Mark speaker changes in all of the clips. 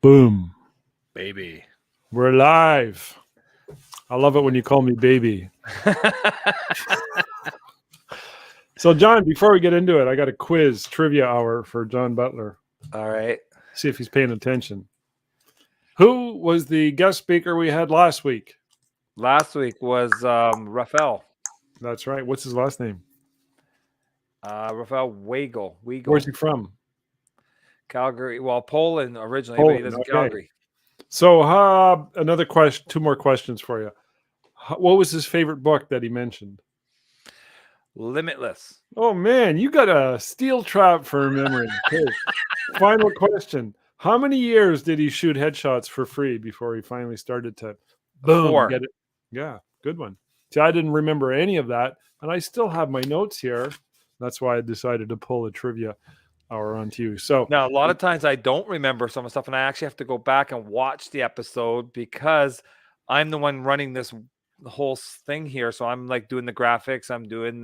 Speaker 1: Boom.
Speaker 2: Baby.
Speaker 1: We're live. I love it when you call me baby. So, John, before we get into it, I got a quiz trivia hour for John Butler.
Speaker 2: All right.
Speaker 1: See if he's paying attention. Who was the guest speaker we had last week?
Speaker 2: Last week was Rafael.
Speaker 1: That's right. What's his last name?
Speaker 2: Rafael Weigel.
Speaker 1: Where's he from?
Speaker 2: Calgary. Well, Poland originally, but he lives in Calgary.
Speaker 1: So, another question. Two more questions for you. What was his favorite book that he mentioned?
Speaker 2: Limitless.
Speaker 1: Oh, man, you got a steel trap for remembering. Okay. Final question. How many years did he shoot headshots for free before he finally started to boom,
Speaker 2: 4.
Speaker 1: get it? Yeah, good one. See, I didn't remember any of that, and I still have my notes here. That's why I decided to pull a trivia hour onto you. So
Speaker 2: now, a lot of times I don't remember some of the stuff, and I actually have to go back and watch the episode because I'm the one running this whole thing here. So I'm like doing the graphics, I'm doing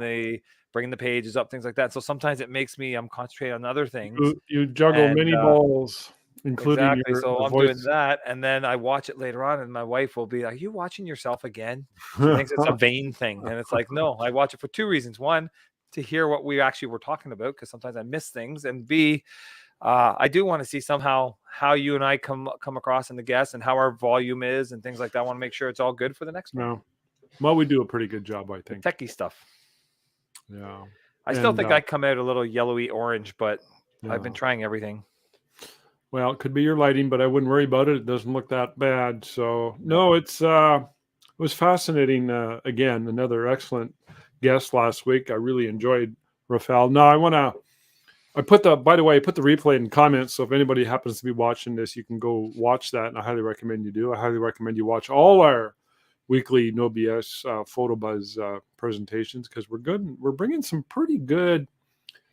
Speaker 2: bringing the pages up, things like that. So sometimes it makes me, I'm concentrating on other things.
Speaker 1: You juggle many balls, including
Speaker 2: exactly.
Speaker 1: your
Speaker 2: So I'm
Speaker 1: voice.
Speaker 2: doing that, and then I watch it later on, and my wife will be like, "Are you watching yourself again?" She thinks it's a vain thing, and it's like, no, I watch it for 2 reasons. One, to hear what we actually were talking about, because sometimes I miss things, and B, I do want to see somehow how you and I come across in the guests and how our volume is and things like that. I want to make sure it's all good for the next one.
Speaker 1: No. Well, we do a pretty good job, I think.
Speaker 2: The techie stuff.
Speaker 1: Yeah.
Speaker 2: I still think I come out a little yellowy orange, but I've been trying everything.
Speaker 1: Well, it could be your lighting, but I wouldn't worry about it. It doesn't look that bad. So no, it was fascinating. Again, another excellent guest last week. I really enjoyed Rafael. No, by the way, I put the replay in comments. So if anybody happens to be watching this, you can go watch that. And I highly recommend you do. I highly recommend you watch all our weekly NoBS PhotoBuzz presentations, because we're bringing some pretty good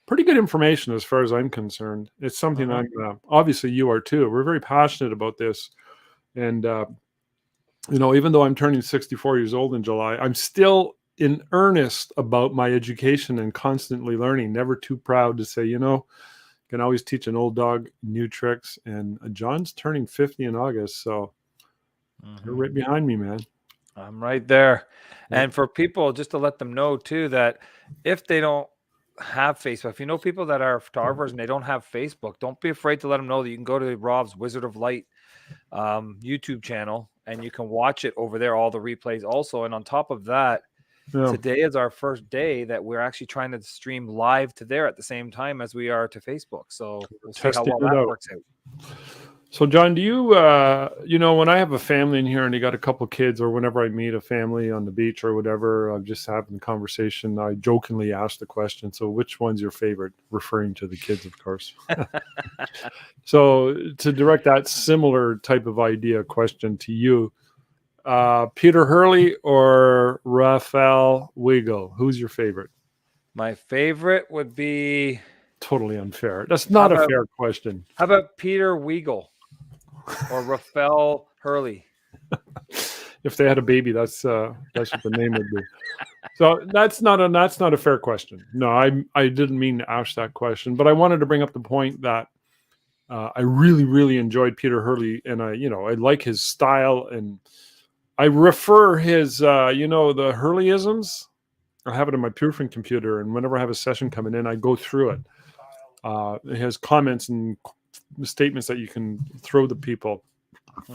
Speaker 1: information as far as I'm concerned. It's something I'm obviously you are too. We're very passionate about this, and even though I'm turning 64 years old in July, I'm still in earnest about my education and constantly learning. Never too proud to say, can always teach an old dog new tricks. And John's turning 50 in August, so you're right behind me, man.
Speaker 2: I'm right there. Yeah. And for people, just to let them know too, that if they don't have Facebook, if you know people that are photographers and they don't have Facebook, don't be afraid to let them know that you can go to Rob's Wizard of Light YouTube channel and you can watch it over there, all the replays also. And on top of that, today is our first day that we're actually trying to stream live to there at the same time as we are to Facebook. So we'll see how well that works out.
Speaker 1: So, John, do you, when I have a family in here and you got a couple kids, or whenever I meet a family on the beach or whatever, I'm just having a conversation, I jokingly ask the question, so which one's your favorite? Referring to the kids, of course. So to direct that similar type of idea question to you, Peter Hurley or Rafael Weigel, who's your favorite?
Speaker 2: My favorite would be...
Speaker 1: Totally unfair. That's not a fair question.
Speaker 2: How about Peter Weigel or Rafael Hurley?
Speaker 1: If they had a baby, that's what the name would be. So that's not a fair question. No, I didn't mean to ask that question, but I wanted to bring up the point that I really, really enjoyed Peter Hurley, and I like his style, and I refer his the Hurleyisms. I have it on my proofing computer, and whenever I have a session coming in, I go through it. It has comments and statements that you can throw to people.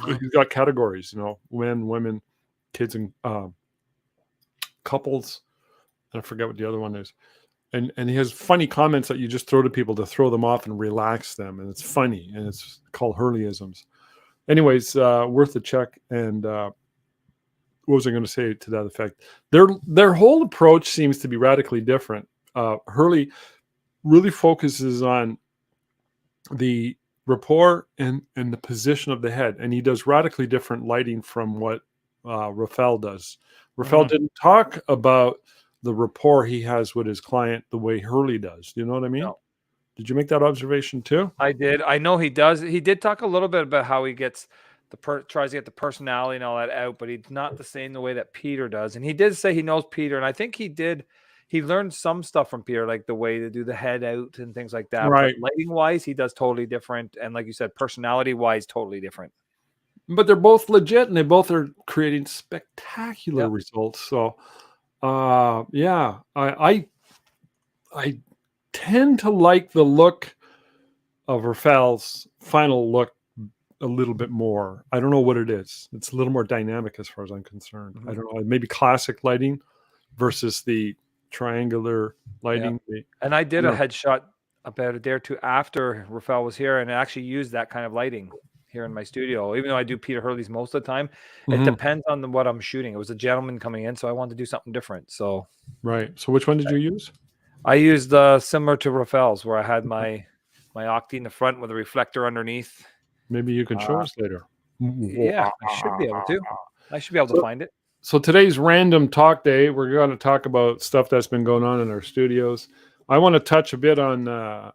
Speaker 1: He's got categories, men, women, kids, and couples. And I forget what the other one is. And he has funny comments that you just throw to people to throw them off and relax them. And it's funny. And it's called Hurleyisms. Anyways, worth a check. And what was I going to say to that effect? Their whole approach seems to be radically different. Hurley really focuses on the rapport and the position of the head, and he does radically different lighting from what Rafael does. Rafael didn't talk about the rapport he has with his client the way Hurley does. Do you know what I mean?
Speaker 2: No.
Speaker 1: Did you make that observation too?
Speaker 2: I did. I know he does. He did talk a little bit about how he gets tries to get the personality and all that out, but he's not the same the way that Peter does. And he did say he knows Peter, and I think he he learned some stuff from Peter, like the way to do the head out and things like that.
Speaker 1: Right.
Speaker 2: But lighting wise, he does totally different. And like you said, personality wise, totally different.
Speaker 1: But they're both legit, and they both are creating spectacular
Speaker 2: Yep.
Speaker 1: results. So, yeah, I tend to like the look of Rafael's final look a little bit more. I don't know what it is. It's a little more dynamic as far as I'm concerned. I don't know. Maybe classic lighting versus the triangular lighting.
Speaker 2: Yeah. And I did a headshot about a day or two after Rafael was here, and I actually used that kind of lighting here in my studio. Even though I do Peter Hurley's most of the time, it depends on what I'm shooting. It was a gentleman coming in, so I wanted to do something different. So
Speaker 1: right. So which one did you use?
Speaker 2: I used similar to Rafael's, where I had my Octi in the front with a reflector underneath.
Speaker 1: Maybe you can show us later.
Speaker 2: Yeah, I should be able to. I should be able to find it.
Speaker 1: So today's random talk day, we're going to talk about stuff that's been going on in our studios. I want to touch a bit on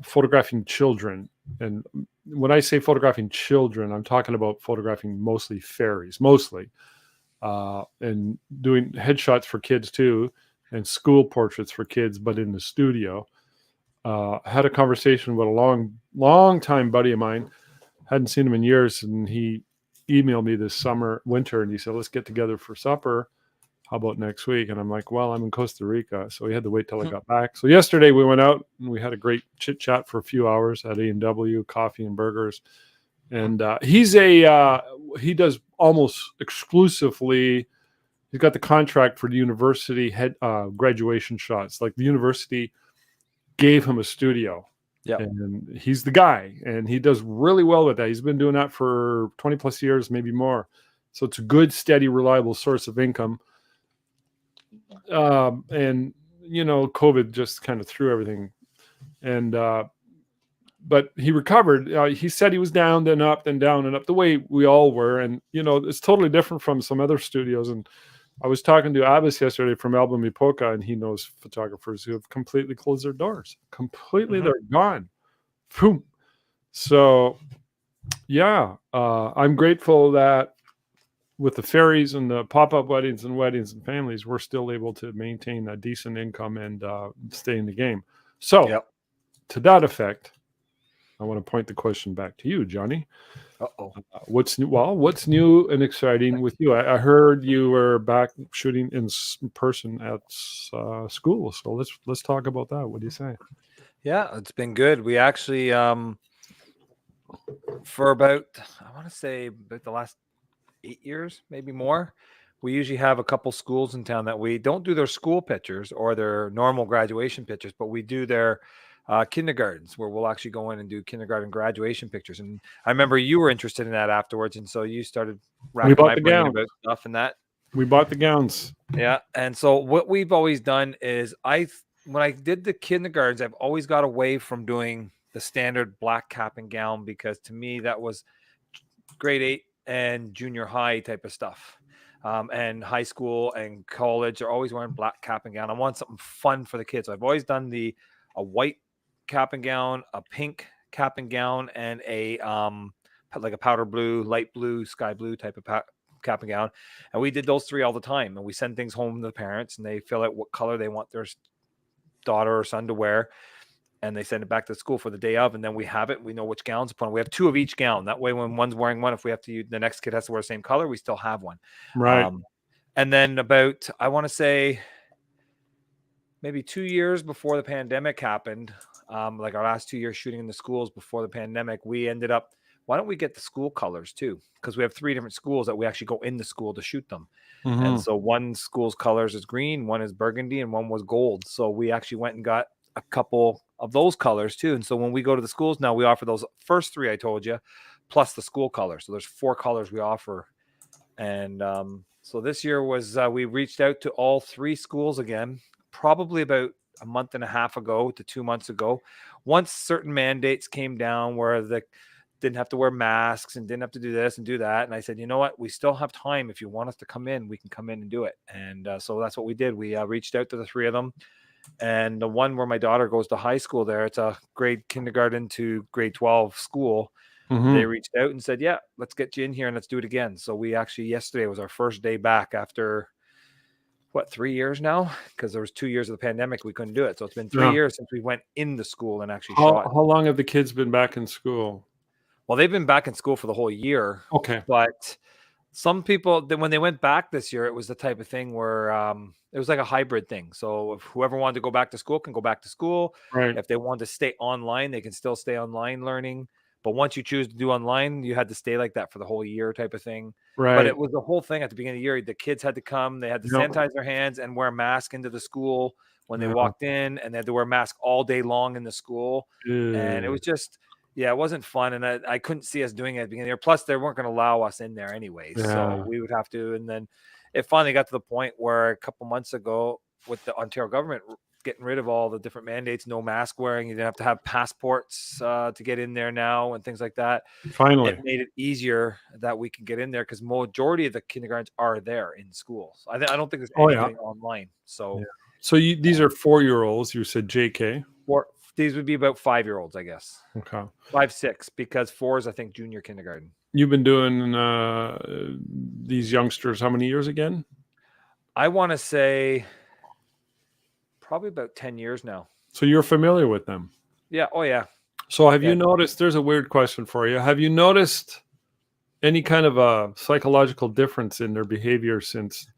Speaker 1: photographing children. And when I say photographing children, I'm talking about photographing mostly fairies, and doing headshots for kids too, and school portraits for kids, but in the studio. I had a conversation with a long time buddy of mine. Hadn't seen him in years, and he emailed me this winter, and he said, let's get together for supper. How about next week? And I'm like, well, I'm in Costa Rica, so we had to wait till I got back. So yesterday we went out and we had a great chit chat for a few hours at A&W, coffee and burgers. And he does almost exclusively. He's got the contract for the university graduation shots. Like the university gave him a studio. Yeah, and he's the guy, and he does really well with that. He's been doing that for 20 plus years, maybe more. So it's a good, steady, reliable source of income. And COVID just kind of threw everything. And but he recovered. He said he was down, then up, then down and up, the way we all were. And it's totally different from some other studios. And I was talking to Abbas yesterday from Album Epoca, and he knows photographers who have completely closed their doors. Completely, they're gone. Boom. So, yeah, I'm grateful that with the fairies and the pop-up weddings and families, we're still able to maintain a decent income and stay in the game. So, to that effect, I want to point the question back to you, Johnny. What's new? Well, what's new and exciting with you? I heard you were back shooting in person at school. So let's talk about that. What do you say?
Speaker 2: Yeah, it's been good. We actually, for about, I want to say about the last 8 years, maybe more, we usually have a couple schools in town that we don't do their school pictures or their normal graduation pictures, but we do their kindergartens, where we'll actually go in and do kindergarten graduation pictures. And I remember you were interested in that afterwards, and so you started racking my brain about stuff and that.
Speaker 1: We bought the gowns.
Speaker 2: Yeah, and so what we've always done is when I did the kindergartens, I've always got away from doing the standard black cap and gown, because to me that was grade 8 and junior high type of stuff. And high school and college are always wearing black cap and gown. I want something fun for the kids. So I've always done a white cap and gown, a pink cap and gown, and like a powder blue, light blue, sky blue type of cap and gown. And we did those 3 all the time. And we send things home to the parents, and they fill out what color they want their daughter or son to wear. And they send it back to school for the day of, and then we have it. We know which gowns to put on. We have 2 of each gown. That way, when one's wearing one, if we have to, the next kid has to wear the same color, we still have one.
Speaker 1: Right.
Speaker 2: And then about, I want to say, maybe 2 years before the pandemic happened, like our last 2 years shooting in the schools before the pandemic, we ended up, why don't we get the school colors too? Because we have 3 different schools that we actually go in the school to shoot them. And so one school's colors is green, one is burgundy, and one was gold. So we actually went and got a couple of those colors too. And so when we go to the schools now, we offer those first 3 I told you, plus the school color. So there's 4 colors we offer. And so this year was, we reached out to all 3 schools again, probably about a month and a half ago to 2 months ago. Once certain mandates came down where they didn't have to wear masks and didn't have to do this and do that. And I said, you know what, we still have time. If you want us to come in, we can come in and do it. And so that's what we did. We reached out to the 3 of them. And the one where my daughter goes to high school there, it's a grade kindergarten to grade 12 school. They reached out and said, yeah, let's get you in here and let's do it again. So we actually, yesterday was our first day back after what, 3 years now? Because there was 2 years of the pandemic, we couldn't do it. So it's been 3
Speaker 1: Yeah.
Speaker 2: years since we went in the school and actually
Speaker 1: How
Speaker 2: shot.
Speaker 1: how long have the kids been back in school?
Speaker 2: Well, they've been back in school for the whole year,
Speaker 1: Okay.
Speaker 2: but some people, when they went back this year, it was the type of thing where it was like a hybrid thing. So if whoever wanted to go back to school can go back to school.
Speaker 1: Right.
Speaker 2: If they wanted to stay online, they can still stay online learning. But once you choose to do online, you had to stay like that for the whole year type of thing. But
Speaker 1: Right.
Speaker 2: it was the whole thing at the beginning of the year. The kids had to come, they had to
Speaker 1: Yep.
Speaker 2: sanitize their hands and wear a mask into the school when they
Speaker 1: Yeah.
Speaker 2: walked in, and they had to wear a mask all day long in the school. And it
Speaker 1: Ew.
Speaker 2: was just, yeah, it wasn't fun, and I couldn't see us doing it at the beginning of the year. Plus, they weren't gonna allow us in there anyways, so
Speaker 1: Yeah.
Speaker 2: we would have to. And then it finally got to the point where a couple months ago, with the Ontario government getting rid of all the different mandates, no mask wearing, you didn't have to have passports to get in there now, and things like that. It
Speaker 1: Finally.
Speaker 2: made it easier that we can get in there because majority of the kindergartens are there in schools. I don't think there's
Speaker 1: Oh,
Speaker 2: any
Speaker 1: yeah.
Speaker 2: doing online.
Speaker 1: Yeah.
Speaker 2: So
Speaker 1: So these are 4-year-olds. You said JK.
Speaker 2: these would be about 5-year-olds, I guess.
Speaker 1: Okay.
Speaker 2: 5, 6, because 4 is, I think, junior kindergarten.
Speaker 1: You've been doing these youngsters how many years again?
Speaker 2: I want to say probably about 10 years now.
Speaker 1: So you're familiar with them.
Speaker 2: Yeah. Oh, yeah.
Speaker 1: So have
Speaker 2: Yeah.
Speaker 1: you noticed, there's a weird question for you. Have you noticed any kind of a psychological difference in their behavior since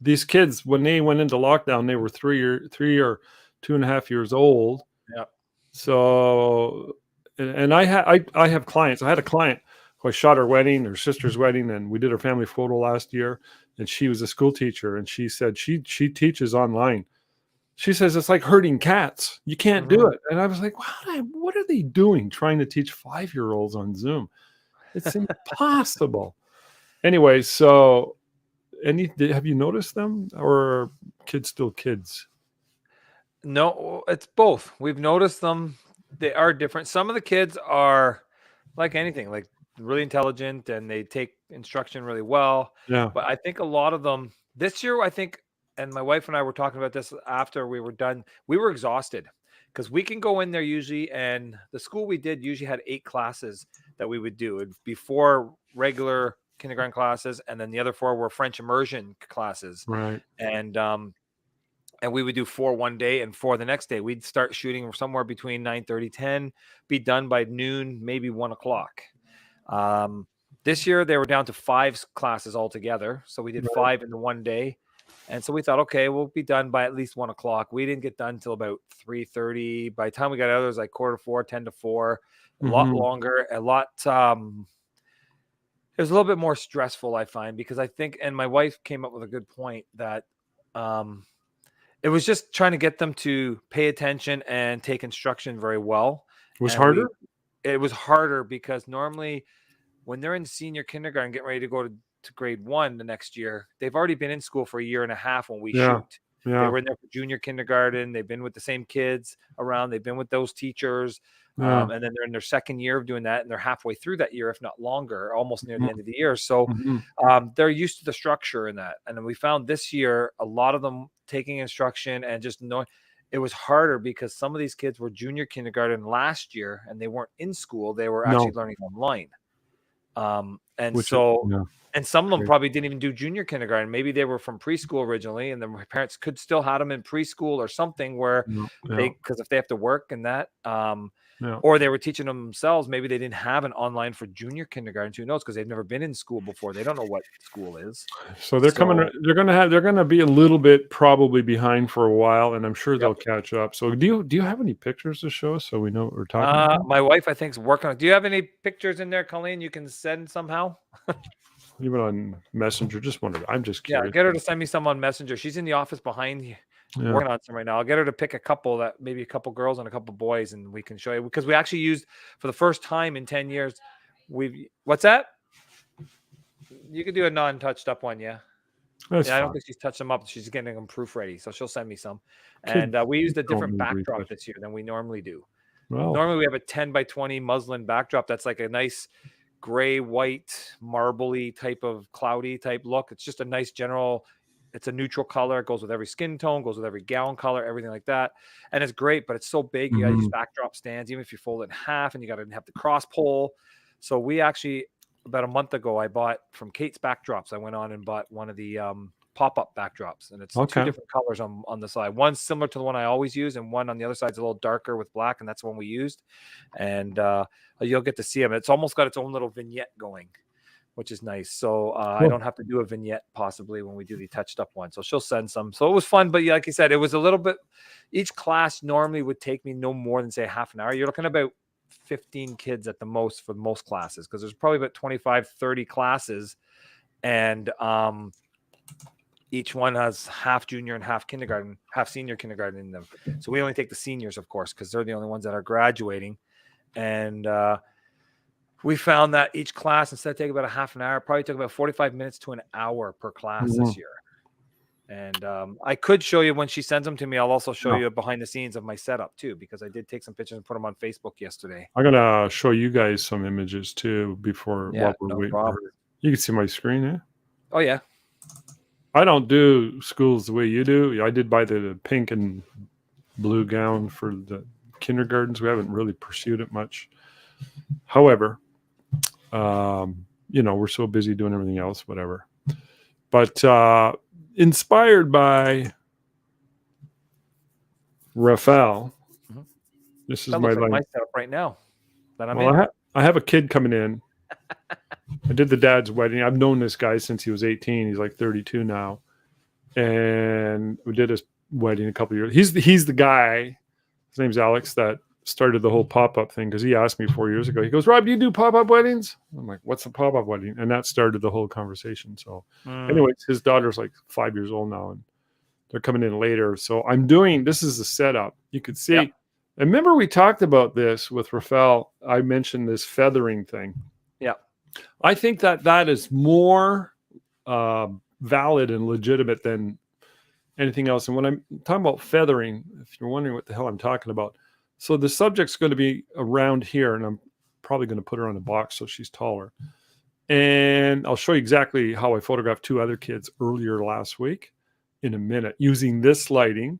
Speaker 1: these kids, when they went into lockdown, they were 3 or 2.5 years old.
Speaker 2: Yeah.
Speaker 1: So, and I have clients. I had a client who I shot her wedding, her sister's wedding, and we did her family photo last year. And she was a school teacher, and she said she teaches online. She says it's like herding cats. You can't do it. And I was like, what are they doing trying to teach 5-year-olds on Zoom? It's impossible. Anyway, so have you noticed them, or are kids still kids?
Speaker 2: No, it's both. We've noticed them. They are different. Some of the kids are like anything, like really intelligent, and they take instruction really well.
Speaker 1: Yeah.
Speaker 2: But I think a lot of them this year, I think, and my wife and I were talking about this after we were done, we were exhausted because we can go in there usually, and the school we did usually had 8 classes that we would do. It'd be 4 regular kindergarten classes, and then the other 4 were French immersion classes.
Speaker 1: Right.
Speaker 2: And we would do 4 one day and 4 the next day. We'd start shooting somewhere between 9:30, 10, be done by noon, maybe 1 o'clock. This year they were down to 5 classes altogether. So we did 5 in the one day. And so we thought, okay, we'll be done by at least 1 o'clock. We didn't get done till about 3:30. By the time we got out, it was like 3:45, 10 to 4, a lot longer, a lot. It was a little bit more stressful, I find, because I think, and my wife came up with a good point that it was just trying to get them to pay attention and take instruction very well.
Speaker 1: It was
Speaker 2: And
Speaker 1: harder?
Speaker 2: it was harder because normally when they're in senior kindergarten, getting ready to go to grade 1 the next year, they've already been in school for a year and a half when we shoot. They were in there for junior kindergarten. They've been with the same kids around. They've been with those teachers. And then they're in their second year of doing that, and they're halfway through that year, if not longer, almost near the end of the year. So they're used to the structure in that. And then we found this year, a lot of them taking instruction and just knowing it was harder because some of these kids were junior kindergarten last year and they weren't in school. They were actually learning online. And some of them probably didn't even do junior kindergarten. Maybe they were from preschool originally, and then my parents could still have them in preschool or something where because if they have to work and that, or they were teaching them themselves, maybe they didn't have an online for junior kindergarten. Who knows? Because they've never been in school before. They don't know what school is.
Speaker 1: So they're going to be a little bit probably behind for a while, and I'm sure they'll catch up. So do you have any pictures to show us so we know what we're talking about?
Speaker 2: My wife, I think, is working on it. Do you have any pictures in there, Colleen, you can send somehow?
Speaker 1: Even on Messenger, just wondered. I'm just curious.
Speaker 2: Yeah, get her to send me some on Messenger. She's in the office behind you, working on some right now. I'll get her to pick a couple maybe a couple girls and a couple boys, and we can show you, because we actually used for the first time in 10 years. What's that? You could do a non-touched up one, yeah. I don't think she's touched them up. She's getting them proof ready, so she'll send me some. And we used a different backdrop this year than we normally do. Normally we have a 10 by 20 muslin backdrop that's like a nice gray, white, marbly type of cloudy type look. It's just a nice general, it's a neutral color. It goes with every skin tone, goes with every gown color, everything like that. And it's great, but it's so big. You got to use backdrop stands, even if you fold it in half, and you got to have the cross pole. So we actually, about a month ago, I bought from Kate's Backdrops. I went on and bought one of the pop-up backdrops, and it's 2
Speaker 1: Okay.
Speaker 2: different colors on the side. One's similar to the one I always use, and one on the other side is a little darker with black, and that's the one we used. And you'll get to see them. It's almost got its own little vignette going, which is nice. So I
Speaker 1: Cool.
Speaker 2: don't have to do a vignette possibly when we do the touched up one. So she'll send some. So it was fun, but like I said, it was a little bit. Each class normally would take me no more than say half an hour. You're looking at about 15 kids at the most for most classes, because there's probably about 25, 30 classes, and each one has half junior and half kindergarten, half senior kindergarten in them. So we only take the seniors, of course, because they're the only ones that are graduating. And we found that each class, instead of taking about a half an hour, probably took about 45 minutes to an hour per class this year. And I could show you when she sends them to me. I'll also show you behind the scenes of my setup too, because I did take some pictures and put them on Facebook yesterday.
Speaker 1: I'm gonna show you guys some images too before while we're
Speaker 2: no
Speaker 1: waiting.
Speaker 2: problem.
Speaker 1: You can see my screen, eh?
Speaker 2: Oh yeah.
Speaker 1: I don't do schools the way you do. I did buy the pink and blue gown for the kindergartens. We haven't really pursued it much. However, we're so busy doing everything else, whatever. But inspired by Rafael, this is
Speaker 2: that
Speaker 1: my
Speaker 2: looks like my
Speaker 1: life.
Speaker 2: setup right now. That I'm
Speaker 1: Well, I have a kid coming in. I did the dad's wedding. I've known this guy since he was 18. He's like 32 now. And we did his wedding a couple of years. He's the guy, his name's Alex, that started the whole pop-up thing, because he asked me 4 years ago. He goes, Rob, do you do pop-up weddings? I'm like, what's a pop-up wedding? And that started the whole conversation. So anyways, his daughter's like 5 years old now, and they're coming in later. So this is the setup. You could see. Yep. I remember we talked about this with Rafael. I mentioned this feathering thing.
Speaker 2: Yeah.
Speaker 1: I think that is more valid and legitimate than anything else. And when I'm talking about feathering, if you're wondering what the hell I'm talking about, so the subject's going to be around here, and I'm probably going to put her on the box so she's taller. And I'll show you exactly how I photographed 2 other kids earlier last week in a minute using this lighting.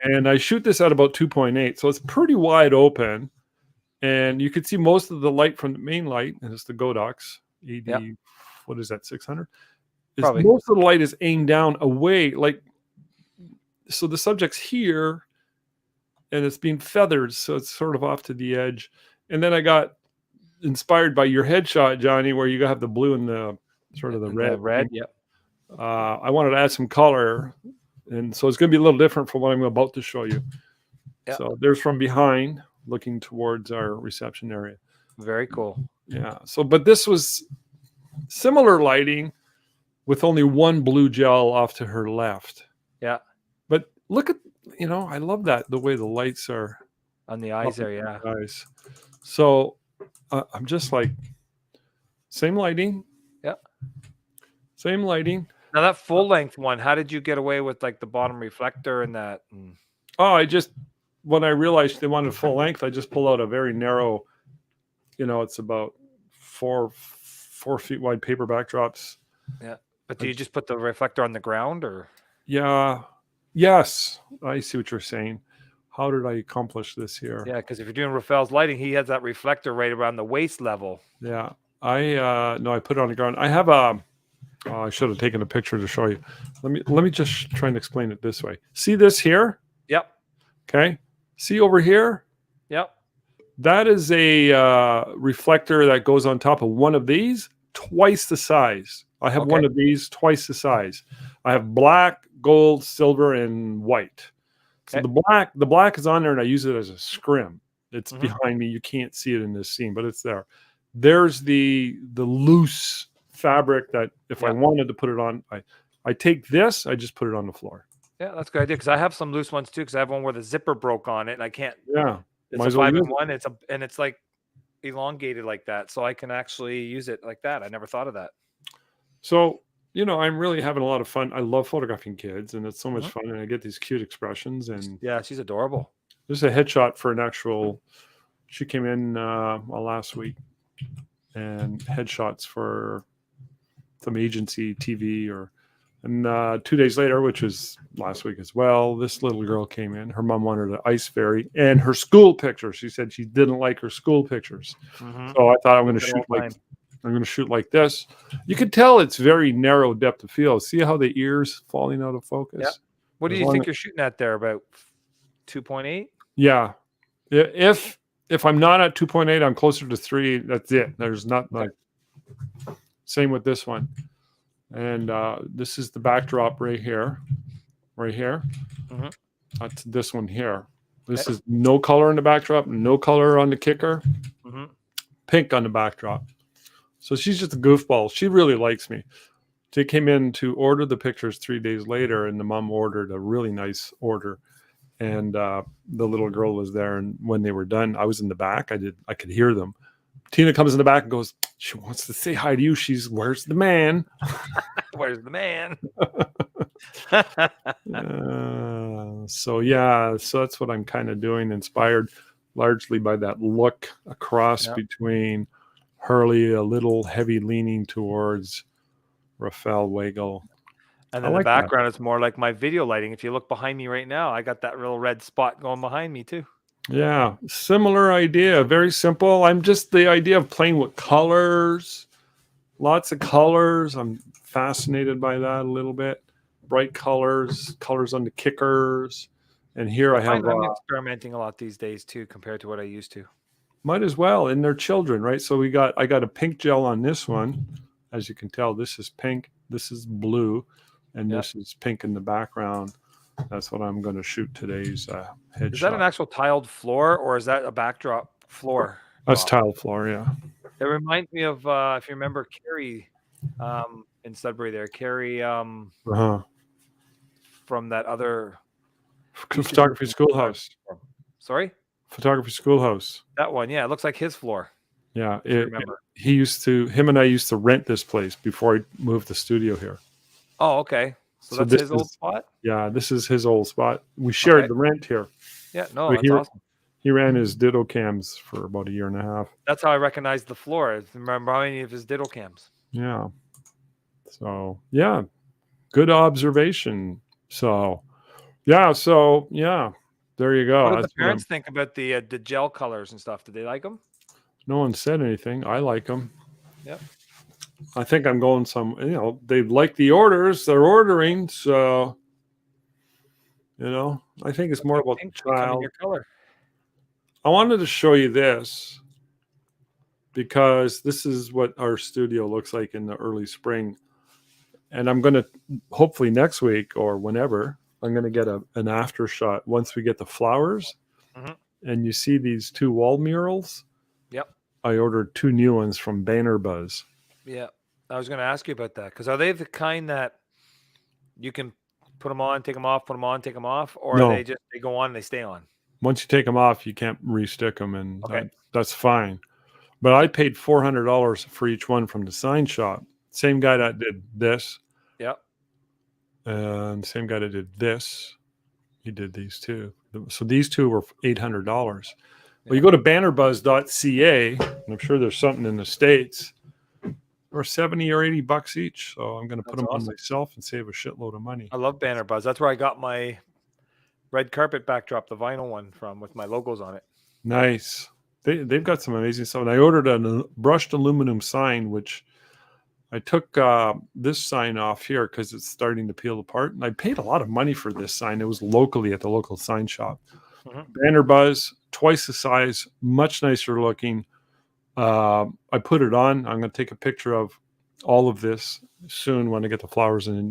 Speaker 1: And I shoot this at about 2.8, so it's pretty wide open. And you could see most of the light from the main light, and it's the Godox 80, what is that, 600? Most of the light is aimed down away, so the subject's here, and it's being feathered, so it's sort of off to the edge. And then I got inspired by your headshot, Johnny, where you have the blue and the sort of the red.
Speaker 2: The red, yep.
Speaker 1: I wanted to add some color, and so it's going to be a little different from what I'm about to show you. Yep. So there's from behind, looking towards our reception area.
Speaker 2: Very cool.
Speaker 1: Yeah. So, but this was similar lighting with only one blue gel off to her left.
Speaker 2: Yeah.
Speaker 1: But look at, I love that, the way the lights are
Speaker 2: on the eyes there. Yeah.
Speaker 1: Eyes. So I'm just like, same lighting.
Speaker 2: Yeah.
Speaker 1: Same lighting.
Speaker 2: Now that full length one, how did you get away with like the bottom reflector and that?
Speaker 1: When I realized they wanted full length, I just pulled out a very narrow, it's about 4 feet wide paper backdrops.
Speaker 2: Yeah. But do you just put the reflector on the ground, or?
Speaker 1: Yeah. Yes. I see what you're saying. How did I accomplish this here?
Speaker 2: Yeah. Because if you're doing Rafael's lighting, he has that reflector right around the waist level.
Speaker 1: Yeah. I put it on the ground. I have I should have taken a picture to show you. Let me just try and explain it this way. See this here?
Speaker 2: Yep.
Speaker 1: Okay. See over here?
Speaker 2: Yep.
Speaker 1: That is a reflector that goes on top of one of these, twice the size. I have one of these, twice the size. I have black, gold, silver, and white. So the black is on there, and I use it as a scrim. It's behind me. You can't see it in this scene, but it's there. There's the loose fabric that if I wanted to put it on, I take this, I just put it on the floor.
Speaker 2: Yeah, that's a good idea, because I have some loose ones too, because I have one where the zipper broke on it, and I can't.
Speaker 1: Yeah.
Speaker 2: It's a 5-in-1. It's like elongated like that, so I can actually use it like that. I never thought of that.
Speaker 1: So, I'm really having a lot of fun. I love photographing kids, and it's so much fun, and I get these cute expressions. And
Speaker 2: yeah, she's adorable.
Speaker 1: This is a headshot for an actual. She came in last week, and headshots for some agency TV and 2 days later, which was last week as well, this little girl came in. Her mom wanted an ice fairy and her school picture. She said she didn't like her school pictures. So I thought I'm going to shoot I'm going to shoot like this. You can tell it's very narrow depth of field. See how the ear's falling out of focus?
Speaker 2: Yeah. What do you think you're shooting at there? About 2.8?
Speaker 1: Yeah. If I'm not at 2.8, I'm closer to 3. That's it. There's not like same with this one. And this is the backdrop right here. Right here.
Speaker 2: Mm-hmm.
Speaker 1: That's this one here. This is no color in the backdrop, no color on the kicker.
Speaker 2: Mm-hmm.
Speaker 1: Pink on the backdrop. So she's just a goofball. She really likes me. They came in to order the pictures 3 days later, and the mom ordered a really nice order. And the little girl was there, and when they were done, I was in the back. I could hear them. Tina comes in the back and goes, she wants to say hi to you. Where's the man?
Speaker 2: Where's the man?
Speaker 1: So that's what I'm kind of doing, inspired largely by that look across between Hurley, a little heavy leaning towards Rafael Weigel.
Speaker 2: And then the background is more like my video lighting. If you look behind me right now, I got that little red spot going behind me too.
Speaker 1: Yeah, similar idea. Very simple. I'm just the idea of playing with colors, lots of colors. I'm fascinated by that a little bit. Bright colors on the kickers. And here I have...
Speaker 2: I'm experimenting a lot these days too, compared to what I used to.
Speaker 1: Might as well. And they're children, right? So I got a pink gel on this one. As you can tell, this is pink, this is blue, and this is pink in the background. That's what I'm going to shoot today's headshot.
Speaker 2: Is that an actual tiled floor, or is that a backdrop floor?
Speaker 1: That's tiled floor, yeah.
Speaker 2: It reminds me of, if you remember Carrie in Sudbury there. Carrie from that other...
Speaker 1: Photography Schoolhouse.
Speaker 2: Sorry?
Speaker 1: Photography Schoolhouse.
Speaker 2: That one, yeah. It looks like his floor.
Speaker 1: Yeah. Him and I used to rent this place before I moved the studio here.
Speaker 2: Oh, okay. So that's his old spot?
Speaker 1: Yeah, this is his old spot. We shared the rent here.
Speaker 2: Yeah, no, that's awesome.
Speaker 1: He ran his Ditto cams for about 1.5 years.
Speaker 2: That's how I recognized the floor. I remember any of his Ditto cams.
Speaker 1: Yeah. So, yeah. Good observation. So, yeah. There you go.
Speaker 2: What did the parents think about the gel colors and stuff? Did they like them?
Speaker 1: No one said anything. I like them.
Speaker 2: Yep.
Speaker 1: I think I'm going they like the orders. They're ordering. So, I think it's more about the child.
Speaker 2: Your color.
Speaker 1: I wanted to show you this because this is what our studio looks like in the early spring. And I'm going to, hopefully next week or whenever, I'm going to get an after shot once we get the flowers. Mm-hmm. And you see these 2 wall murals?
Speaker 2: Yep.
Speaker 1: I ordered 2 new ones from Banner Buzz.
Speaker 2: Yeah. I was going to ask you about that, because are they the kind that you can put them on, take them off, put them on, take them off, or are they go on and they stay on?
Speaker 1: Once you take them off, you can't re-stick them, and that's fine. But I paid $400 for each one from the sign shop. Same guy that did this.
Speaker 2: Yep.
Speaker 1: And same guy that did this. He did these too. So these 2 were $800. Well, you go to bannerbuzz.ca, and I'm sure there's something in the States, or $70 or $80 each. So I'm going to put them on myself and save a shitload of money. I
Speaker 2: love Banner Buzz. That's where I got my red carpet backdrop, the vinyl one from, with my logos on it.
Speaker 1: Nice. They've got some amazing stuff. And I ordered a brushed aluminum sign, which I took this sign off here because it's starting to peel apart. And I paid a lot of money for this sign. It was locally at the local sign shop. Mm-hmm. Banner Buzz, twice the size, much nicer looking. I put it on. I'm going to take a picture of all of this soon when I get the flowers and the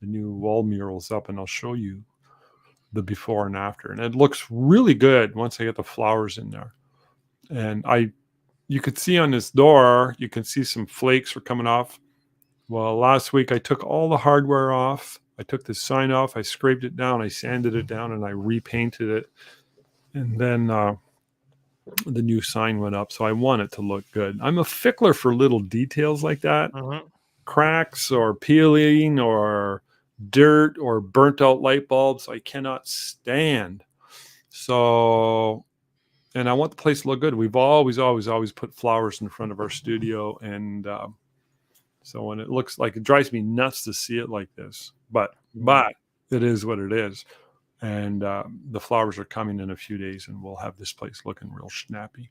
Speaker 1: new wall murals up, and I'll show you the before and after. And it looks really good once I get the flowers in there. And you could see on this door, you can see some flakes are coming off. Well, last week I took all the hardware off. I took the sign off. I scraped it down. I sanded it down, and I repainted it. And then the new sign went up. So I want it to look good. I'm a fickler for little details like that. Mm-hmm. Cracks or peeling or dirt or burnt out light bulbs I cannot stand. So, and I want the place to look good. We've always put flowers in front of our studio, and so when it looks like, it drives me nuts to see it like this, but it is what it is. And the flowers are coming in a few days, and we'll have this place looking real snappy.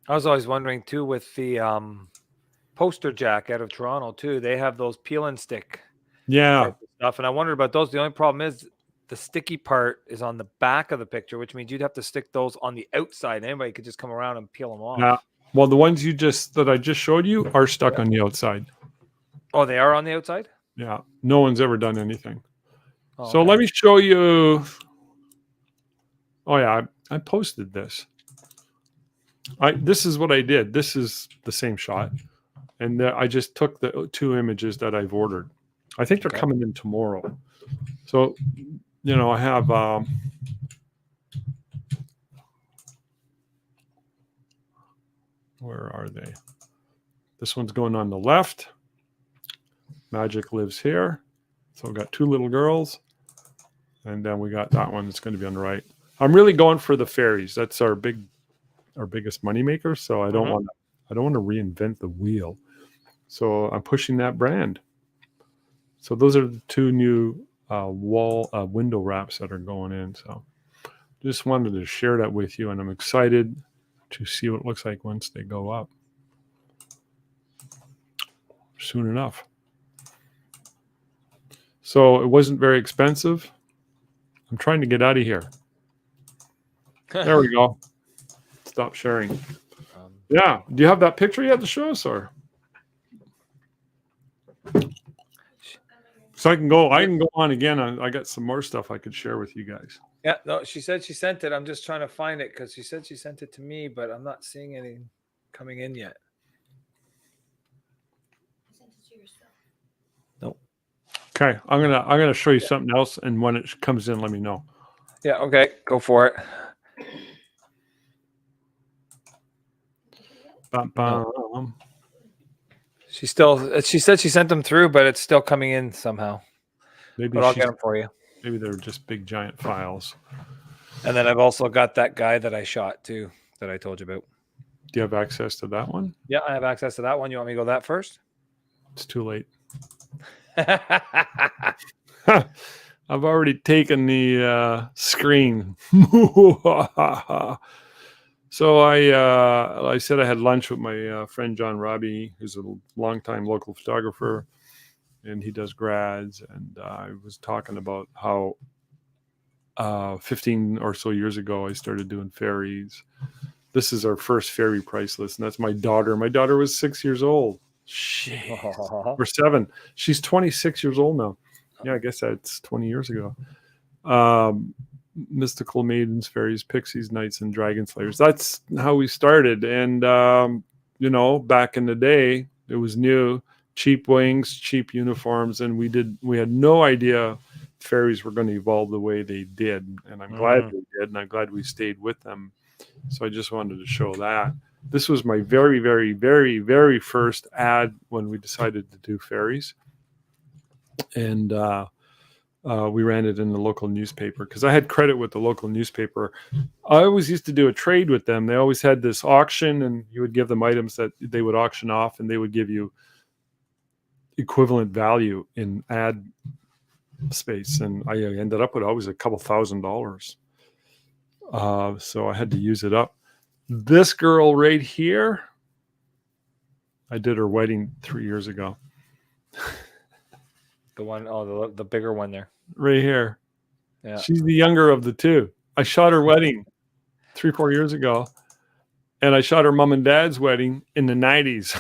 Speaker 2: I was always wondering too, with the Poster Jack out of Toronto too. They have those peel and stick
Speaker 1: Yeah.
Speaker 2: type of stuff, and I wondered about those. The only problem is the sticky part is on the back of the picture, which means you'd have to stick those on the outside. Anybody could just come around and peel them off.
Speaker 1: Yeah. Well, the ones that I just showed you are stuck on the outside.
Speaker 2: Oh, they are on the outside?
Speaker 1: Yeah. No one's ever done anything.
Speaker 2: Oh,
Speaker 1: So
Speaker 2: okay.
Speaker 1: let me show you. Oh yeah, I posted this. This is what I did. This is the same shot. And I just took the 2 images that I've ordered. I think they're coming in tomorrow. So, I have where are they? This one's going on the left. Magic lives here. So we've got 2 little girls. And then we got that one that's going to be on the right. I'm really going for the fairies. That's our biggest moneymaker. So I don't want to reinvent the wheel. So I'm pushing that brand. So those are the 2 new window wraps that are going in. So just wanted to share that with you, and I'm excited to see what it looks like once they go up soon enough. So it wasn't very expensive. I'm trying to get out of here. There we go. Stop sharing. Yeah. Do you have that picture you had to show us, or? So I can go on again. I got some more stuff I could share with you guys.
Speaker 2: Yeah, no, she said she sent it. I'm just trying to find it because she said she sent it to me, but I'm not seeing any coming in yet. Nope.
Speaker 1: Okay, I'm gonna show you something else, and when it comes in, let me know.
Speaker 2: Yeah. Okay. Go for it.
Speaker 1: No.
Speaker 2: She said she sent them through, but it's still coming in somehow.
Speaker 1: Maybe
Speaker 2: I'll get them for you.
Speaker 1: Maybe they're just big giant files.
Speaker 2: And then I've also got that guy that I shot too, that I told you about.
Speaker 1: Do you have access to that one?
Speaker 2: Yeah, I have access to that one. You want me to go that first?
Speaker 1: It's too late. I've already taken the screen. So I said I had lunch with my friend John Robbie, who's a longtime local photographer, and he does grads. And I was talking about how 15 or so years ago I started doing fairies. This is our first fairy price list, and that's my daughter. My daughter was 6 years old. Or 7. She's 26 years old now. Yeah, I guess that's 20 years ago. Mystical maidens, fairies, pixies, knights, and dragon slayers. That's how we started. And back in the day, it was new, cheap wings, cheap uniforms, and we had no idea fairies were going to evolve the way they did. And I'm glad they did, and I'm glad we stayed with them. So I just wanted to show that. This was my very, very, very, very first ad when we decided to do fairies. And we ran it in the local newspaper because I had credit with the local newspaper. I always used to do a trade with them. They always had this auction, and you would give them items that they would auction off, and they would give you equivalent value in ad space. And I ended up with always a couple $1,000. So I had to use it up. This girl right here, I did her wedding 3 years ago.
Speaker 2: The one, the bigger one there.
Speaker 1: Right here.
Speaker 2: Yeah.
Speaker 1: She's the younger of the 2. I shot her wedding 3-4 years ago, and I shot her mom and dad's wedding in the 90s.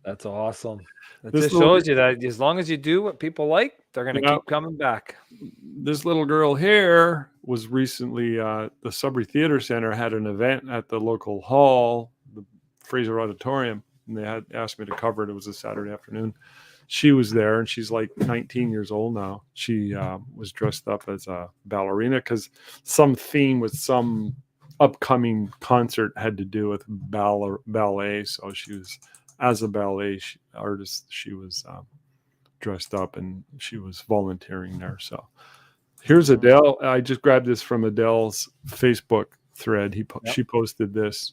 Speaker 2: That's awesome. It just shows you that as long as you do what people like, they're going to keep coming back.
Speaker 1: This little girl here was recently, the Sudbury Theater Center had an event at the local hall, the Fraser Auditorium, and they had asked me to cover it. It was a Saturday afternoon. She was there, and she's like 19 years old now. She was dressed up as a ballerina because some theme with some upcoming concert had to do with ballet. So she was, as a ballet artist, she was dressed up, and she was volunteering there. So here's Adele. I just grabbed this from Adele's Facebook thread. She posted this,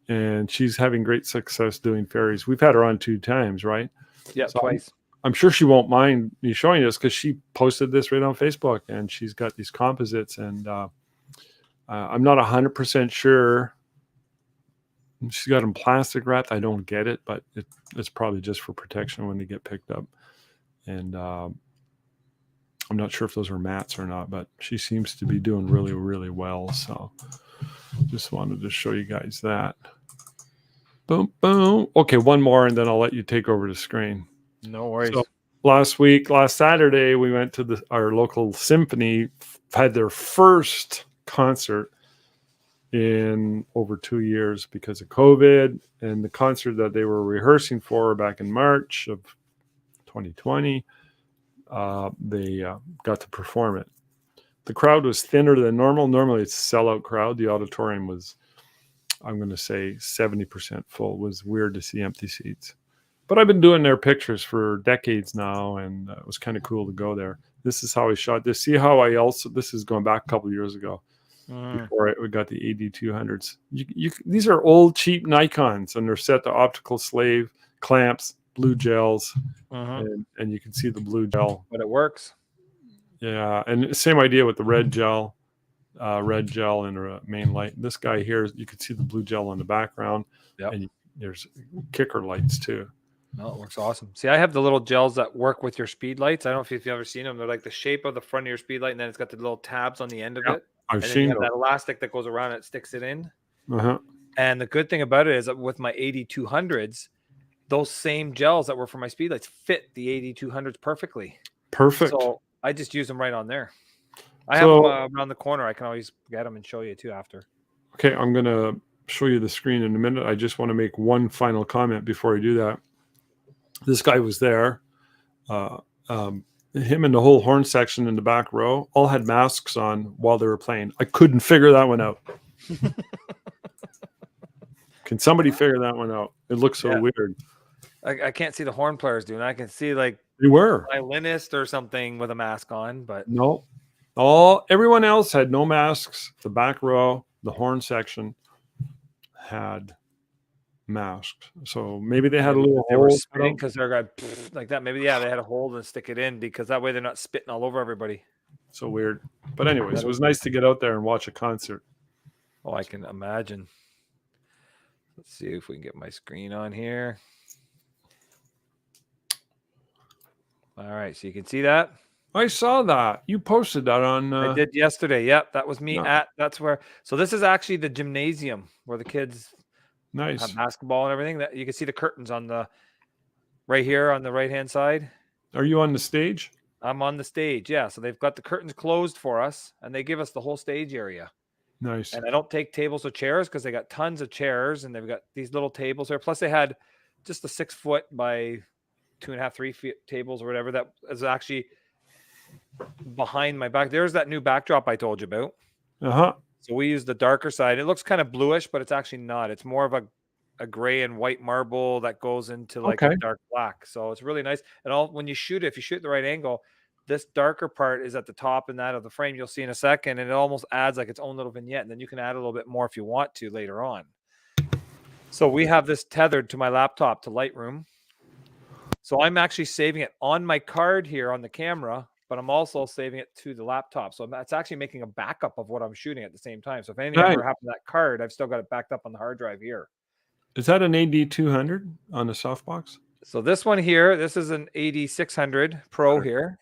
Speaker 1: and she's having great success doing fairies. We've had her on 2 times, right?
Speaker 2: Yeah,
Speaker 1: so
Speaker 2: twice.
Speaker 1: I'm sure she won't mind me showing this because she posted this right on Facebook, and she's got these composites, and I'm not 100% sure She's got them plastic wrapped. I don't get it, but it's probably just for protection when they get picked up. And I'm not sure if those are mats or not, but she seems to be doing really, really well. So just wanted to show you guys that. Boom, boom. Okay, one more, and then I'll let you take over the screen.
Speaker 2: No worries.
Speaker 1: So last Saturday, we went to our local symphony, had their first concert in over 2 years because of COVID, and the concert that they were rehearsing for back in March of 2020, they got to perform it. The crowd was thinner than normal. Normally it's a sellout crowd. The auditorium was, I'm going to say 70% full. It was weird to see empty seats. But I've been doing their pictures for decades now, and it was kind of cool to go there. This is how I shot this. See how this is going back a couple of years ago. Before we got the AD200s. These are old, cheap Nikons, and they're set to optical slave clamps, blue gels, and you can see the blue gel.
Speaker 2: But it works.
Speaker 1: Yeah, and same idea with the red gel and a main light. This guy here, you can see the blue gel in the background, and there's kicker lights too.
Speaker 2: No, it works awesome. See, I have the little gels that work with your speed lights. I don't know if you've ever seen them. They're like the shape of the front of your speed light, and then it's got the little tabs on the end of it.
Speaker 1: I've seen
Speaker 2: you have that elastic that goes around it, sticks it in.
Speaker 1: Uh-huh.
Speaker 2: And the good thing about it is that with my AD200s, those same gels that were for my speed lights fit the AD200s perfectly.
Speaker 1: Perfect.
Speaker 2: So I just use them right on there. I have them around the corner. I can always get them and show you too after.
Speaker 1: Okay, I'm going to show you the screen in a minute. I just want to make one final comment before I do that. This guy was there. Him and the whole horn section in the back row all had masks on while they were playing. I couldn't figure that one out. Can somebody figure that one out? It looks so weird.
Speaker 2: I can't see the horn players doing. I can see like
Speaker 1: they were
Speaker 2: violinist or something with a mask on, but
Speaker 1: no. Everyone else had no masks. The back row, the horn section had masks. So maybe they had a little hole
Speaker 2: because they're like that. Maybe they had a hole and stick it in because that way they're not spitting all over everybody.
Speaker 1: So weird. But anyways, it was nice to get out there and watch a concert.
Speaker 2: Oh, I can imagine. Let's see if we can get my screen on here. All right, so you can see that.
Speaker 1: I saw that. You posted that on
Speaker 2: I did yesterday. Yep, that was me that's where. So this is actually the gymnasium where the kids have basketball and everything. That you can see the curtains on the right here on the right-hand side.
Speaker 1: Are you on the stage?
Speaker 2: I'm on the stage, yeah. So they've got the curtains closed for us, and they give us the whole stage area.
Speaker 1: Nice.
Speaker 2: And I don't take tables or chairs because they got tons of chairs, and they've got these little tables there. Plus, they had just a 6 foot by 2.5, 3 feet tables or whatever that is actually behind my back. There's that new backdrop I told you about. So we use the darker side. It looks kind of bluish, but it's actually not. It's more of a gray and white marble that goes into like a dark black. So it's really nice. And when you shoot it, if you shoot the right angle, this darker part is at the top and that of the frame. You'll see in a second, and it almost adds like its own little vignette. And then you can add a little bit more if you want to later on. So we have this tethered to my laptop to Lightroom. So I'm actually saving it on my card here on the camera, but I'm also saving it to the laptop. So it's actually making a backup of what I'm shooting at the same time. So if anything ever happened to that card, I've still got it backed up on the hard drive here.
Speaker 1: Is that an AD200 on the softbox?
Speaker 2: So this one here, this is an AD600 Pro here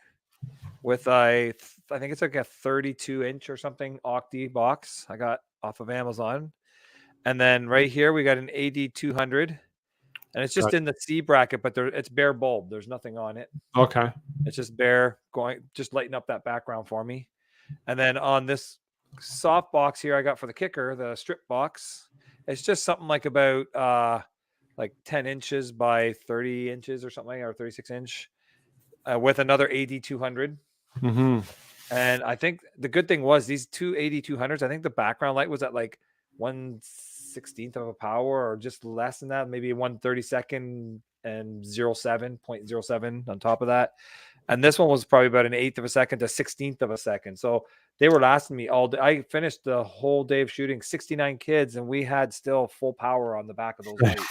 Speaker 2: with I think it's like a 32-inch or something Octi box I got off of Amazon. And then right here, we got an AD200. And it's just in the C bracket, but it's bare bulb. There's nothing on it.
Speaker 1: Okay.
Speaker 2: It's just bare just lighten up that background for me. And then on this soft box here I got for the kicker, the strip box, it's just something like about like 10 inches by 30 inches or something, or 36 inch with another AD200. And I think the good thing was these two AD200s, I think the background light was at like 1/16 of a power or just less than that, maybe 1/32 and 0.07 on top of that. And this one was probably about 1/8 of a second to 1/16 of a second. So they were lasting me all day. I finished the whole day of shooting 69 kids, and we had still full power on the back of those lights.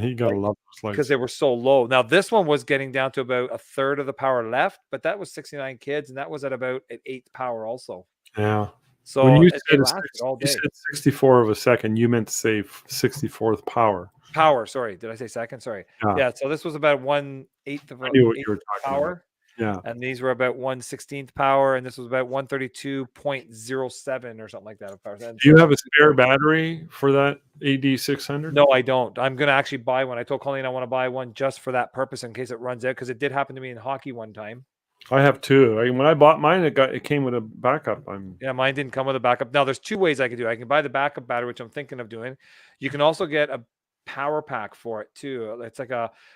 Speaker 1: You gotta love those lights
Speaker 2: because they were so low. Now this one was getting down to about 1/3 of the power left, but that was 69 kids, and that was at about an 1/8 power also.
Speaker 1: Yeah.
Speaker 2: So
Speaker 1: you
Speaker 2: they
Speaker 1: said
Speaker 2: lasted all
Speaker 1: you
Speaker 2: day.
Speaker 1: said 64 of a second, you meant to say 64th power.
Speaker 2: Power, sorry. Did I say second? Sorry.
Speaker 1: Yeah,
Speaker 2: Yeah, so this was about 1/8 of
Speaker 1: I
Speaker 2: a
Speaker 1: knew what
Speaker 2: eighth
Speaker 1: you were
Speaker 2: of
Speaker 1: talking about.
Speaker 2: power,
Speaker 1: Yeah.
Speaker 2: and these were about 1/16 power, and this was about 132.07 or something like that of power. And
Speaker 1: Do
Speaker 2: so
Speaker 1: you
Speaker 2: it's
Speaker 1: have
Speaker 2: like
Speaker 1: a spare battery for that AD600?
Speaker 2: no, I don't. I'm gonna actually buy one. I told Colleen I want to buy one just for that purpose in case it runs out, because it did happen to me in hockey one time.
Speaker 1: I have two. When I bought mine, it came with a backup.
Speaker 2: Yeah, mine didn't come with a backup. Now, there's two ways I could do it. I can buy the backup battery, which I'm thinking of doing. You can also get a power pack for it too. It's like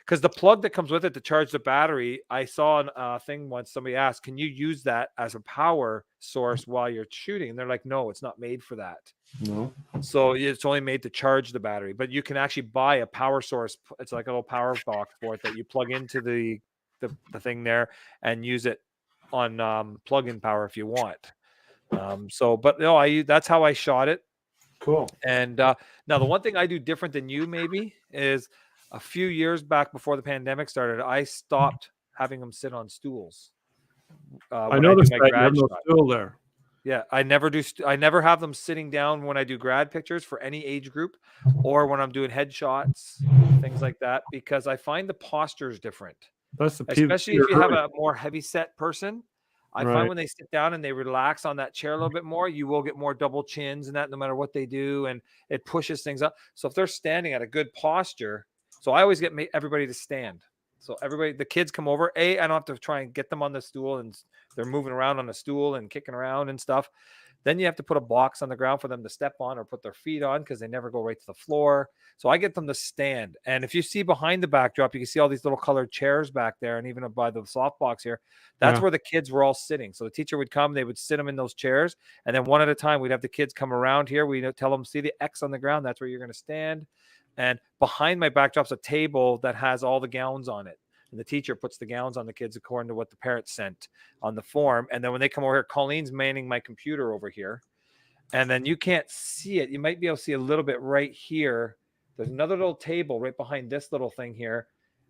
Speaker 2: because the plug that comes with it to charge the battery, I saw a thing once somebody asked, can you use that as a power source while you're shooting? And they're like, no, it's not made for that.
Speaker 1: No.
Speaker 2: So it's only made to charge the battery, but you can actually buy a power source. It's like a little power box for it that you plug into the thing there and use it on plug-in power if you want. But no, that's how I shot it.
Speaker 1: Cool.
Speaker 2: And now the one thing I do different than you maybe is a few years back before the pandemic started, I stopped having them sit on stools
Speaker 1: I
Speaker 2: when I do
Speaker 1: noticed
Speaker 2: my
Speaker 1: that you have
Speaker 2: grad
Speaker 1: no
Speaker 2: shot.
Speaker 1: stool there.
Speaker 2: Yeah, I never do. I never have them sitting down when I do grad pictures for any age group, or when I'm doing headshots, things like that, because I find the posture is different.
Speaker 1: That's the
Speaker 2: Especially
Speaker 1: Peter
Speaker 2: if you have
Speaker 1: Hurry.
Speaker 2: a more heavy set person. I find
Speaker 1: Right.
Speaker 2: when they sit down and they relax on that chair a little bit more, you will get more double chins and that no matter what they do, and it pushes things up. So if they're standing at a good posture, so I always get everybody to stand. So the kids come over. I don't have to try and get them on the stool and they're moving around on the stool and kicking around and stuff. Then you have to put a box on the ground for them to step on or put their feet on because they never go right to the floor. So I get them to stand. And if you see behind the backdrop, you can see all these little colored chairs back there. And even by the softbox here, that's
Speaker 1: Yeah.
Speaker 2: where the kids were all sitting. So the teacher would come, they would sit them in those chairs. And then one at a time, we'd have the kids come around here. We'd tell them, see the X on the ground. That's where you're going to stand. And behind my backdrop's a table that has all the gowns on it. And the teacher puts the gowns on the kids according to what the parents sent on the form. And then when they come over here, Colleen's manning my computer over here. And then you can't see it. You might be able to see a little bit right here. There's another little table right behind this little thing here.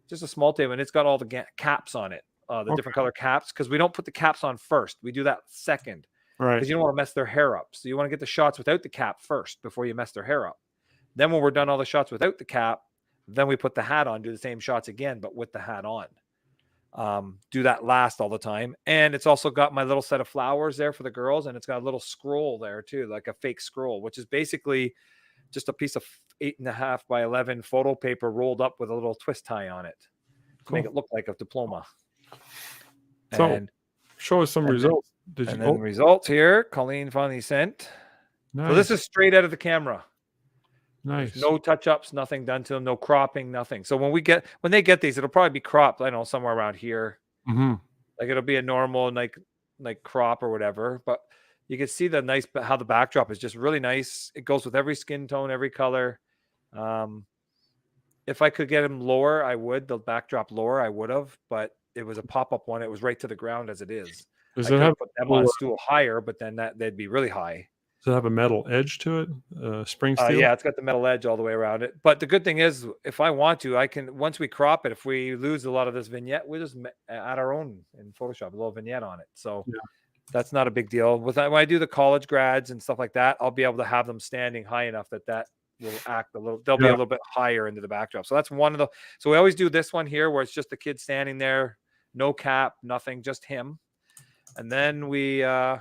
Speaker 2: Just a small table, and it's got all the caps on it, the different color caps, because we don't put the caps on first. We do that second.
Speaker 1: Right.
Speaker 2: Because you don't want to mess their hair up. So you want to get the shots without the cap first before you mess their hair up. Then when we're done all the shots without the cap, then we put the hat on, do the same shots again, but with the hat on. Do that last all the time. And it's also got my little set of flowers there for the girls. And it's got a little scroll there too, like a fake scroll, which is basically just a piece of 8.5 by 11 photo paper rolled up with a little twist tie on it to make it look like a diploma.
Speaker 1: So
Speaker 2: and
Speaker 1: show us some results.
Speaker 2: Then results here, Colleen finally sent.
Speaker 1: Nice.
Speaker 2: So this is straight out of the camera.
Speaker 1: Nice.
Speaker 2: There's no touch-ups, nothing done to them, no cropping, nothing. So when they get these, it'll probably be cropped, I don't know, somewhere around here.
Speaker 1: Mm-hmm.
Speaker 2: Like it'll be a normal like crop or whatever. But you can see how the backdrop is just really nice. It goes with every skin tone, every color. If I could get them lower, I would. The backdrop lower, I would have. But it was a pop-up one. It was right to the ground as it is.
Speaker 1: Does
Speaker 2: I
Speaker 1: it
Speaker 2: could
Speaker 1: have
Speaker 2: put them on a stool higher, but then they'd be really high.
Speaker 1: Does it have a metal edge to it? Spring steel?
Speaker 2: Yeah, it's got the metal edge all the way around it. But the good thing is, if I want to, I can, once we crop it, if we lose a lot of this vignette, we just add our own in Photoshop, a little vignette on it. So that's not a big deal. When I do the college grads and stuff like that, I'll be able to have them standing high enough that will act a little, they'll be a little bit higher into the backdrop. So that's one of the, so we always do this one here where it's just the kid standing there, no cap, nothing, just him. And then we, where'd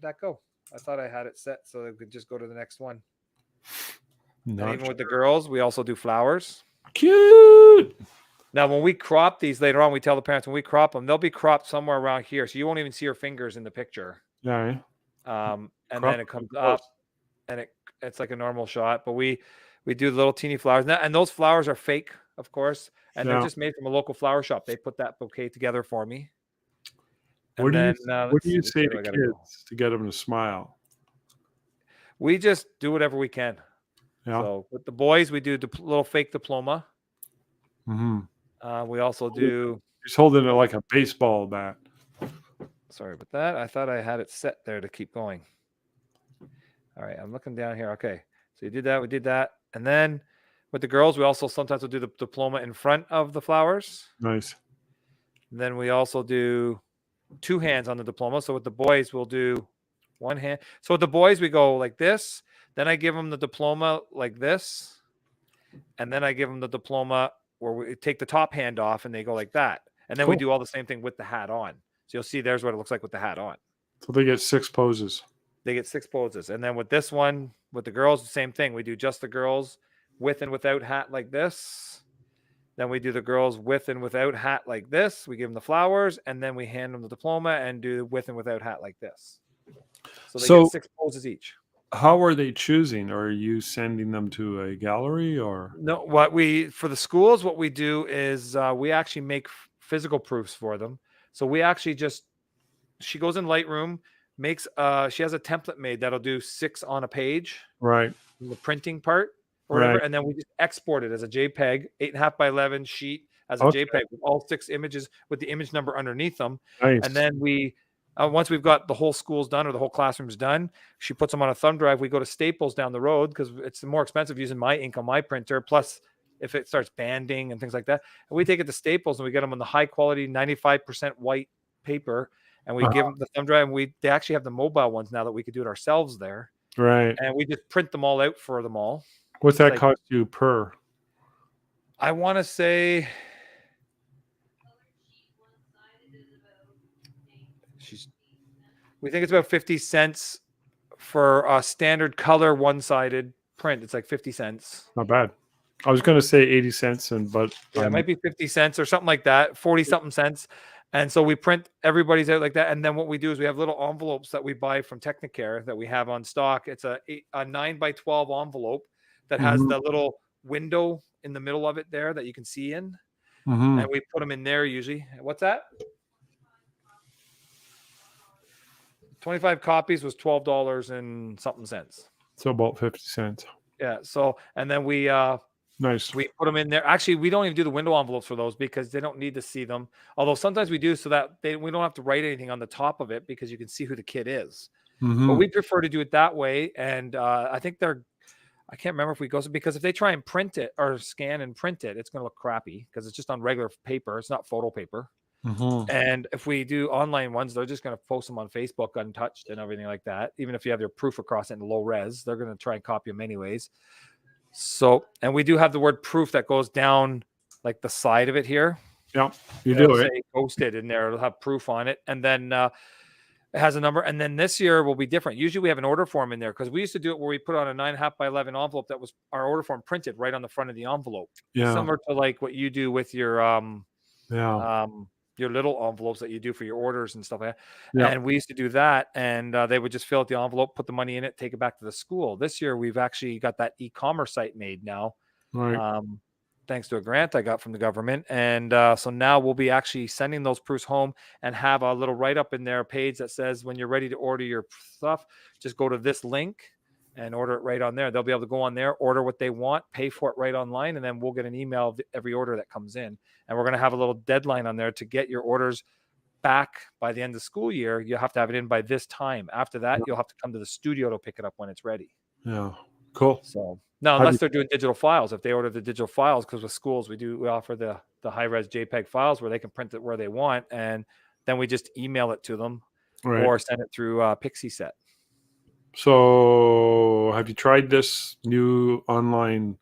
Speaker 2: that go? I thought I had it set so I could just go to the next one. And even with the girls, we also do flowers.
Speaker 1: Cute.
Speaker 2: Now, when we crop these later on, we tell the parents when we crop them, they'll be cropped somewhere around here. So you won't even see her fingers in the picture.
Speaker 1: Yeah.
Speaker 2: And then it comes up and it's like a normal shot. But we do little teeny flowers. And those flowers are fake, of course. And they're just made from a local flower shop. They put that bouquet together for me.
Speaker 1: What do you say to kids to get them to smile?
Speaker 2: We just do whatever we can.
Speaker 1: Yeah.
Speaker 2: So with the boys, we do the little fake diploma.
Speaker 1: Mm-hmm.
Speaker 2: We also do.
Speaker 1: He's holding it like a baseball bat.
Speaker 2: Sorry about that. I thought I had it set there to keep going. All right, I'm looking down here. Okay, so you did that. We did that, and then with the girls, we also sometimes will do the diploma in front of the flowers.
Speaker 1: Nice.
Speaker 2: And then we also do two hands on the diploma. So with the boys, we'll do one hand. So with the boys, we go like this. Then I give them the diploma like this. And then I give them the diploma where we take the top hand off and they go like that. And then we
Speaker 1: Cool.
Speaker 2: do all the same thing with the hat on. So you'll see there's what it looks like with the hat on.
Speaker 1: So they get 6 poses.
Speaker 2: They get 6 poses. And then with this one, with the girls, the same thing. We do just the girls with and without hat like this. Then we do the girls with and without hat like this. We give them the flowers, and then we hand them the diploma and do with and without hat like this. So they get 6 poses each.
Speaker 1: How are they choosing? Are you sending them to a gallery or?
Speaker 2: No, for the schools, what we do is we actually make physical proofs for them. So we actually she goes in Lightroom, makes she has a template made that'll do 6 on a page,
Speaker 1: Right.
Speaker 2: the printing part or whatever,
Speaker 1: Right.
Speaker 2: and then we just export it as a JPEG, 8.5 by 11 sheet as a
Speaker 1: Okay.
Speaker 2: JPEG with all 6 images with the image number underneath them.
Speaker 1: Nice.
Speaker 2: And then we once we've got the whole school's done or the whole classroom's done, she puts them on a thumb drive. We go to Staples down the road because it's more expensive using my ink on my printer. Plus, if it starts banding and things like that, and we take it to Staples and we get them on the high quality 95% white paper, and we give them the thumb drive. And they actually have the mobile ones now that we could do it ourselves there.
Speaker 1: Right.
Speaker 2: And we just print them all out for them all.
Speaker 1: What's that cost you per?
Speaker 2: I want to say we think it's about 50 cents for a standard color one-sided print. It's like 50 cents.
Speaker 1: Not bad. I was going to say 80 cents, but
Speaker 2: yeah, it might be 50 cents or something like that, 40 something cents. And so we print everybody's out like that. And then what we do is we have little envelopes that we buy from Technicare that we have on stock. It's a 9 by 12 envelope that has the little window in the middle of it there that you can see in. And we put them in there usually. What's that? 25 copies was $12 and something cents.
Speaker 1: So about 50 cents.
Speaker 2: Yeah. So, and then we
Speaker 1: nice.
Speaker 2: We put them in there. Actually, we don't even do the window envelopes for those because they don't need to see them. Although sometimes we do so that we don't have to write anything on the top of it because you can see who the kid is. But we prefer to do it that way. And I think I can't remember if we go, because if they try and print it or scan and print it, it's going to look crappy because it's just on regular paper. It's not photo paper. And if we do online ones, they're just going to post them on Facebook untouched and everything like that. Even if you have your proof across it in low res, they're going to try and copy them anyways. So, and we do have the word proof that goes down like the side of it here.
Speaker 1: Yeah, you do it.
Speaker 2: Say posted in there. It'll have proof on it. And then it has a number. And then this year will be different. Usually we have an order form in there because we used to do it where we put on a 9.5 by 11 envelope that was our order form printed right on the front of the envelope.
Speaker 1: Yeah.
Speaker 2: Similar to like what you do with your little envelopes that you do for your orders and stuff like that. Yeah. And we used to do that, and they would just fill out the envelope, put the money in it, take it back to the school. This year, we've actually got that e-commerce site made now,
Speaker 1: right.
Speaker 2: Thanks to a grant I got from the government. And so now we'll be actually sending those proofs home and have a little write-up in there, page that says when you're ready to order your stuff, just go to this link and order it right on there. They'll be able to go on there, order what they want, pay for it right online, and then we'll get an email of every order that comes in. And we're going to have a little deadline on there to get your orders back by the end of the school year. You have to have it in by this time. After that, you'll have to come to the studio to pick it up when it's ready.
Speaker 1: Yeah, cool.
Speaker 2: So now, unless they're doing digital files, if they order the digital files, because with schools we offer the high-res JPEG files where they can print it where they want, and then we just email it to them or send it through PixieSet.
Speaker 1: So have you tried this new online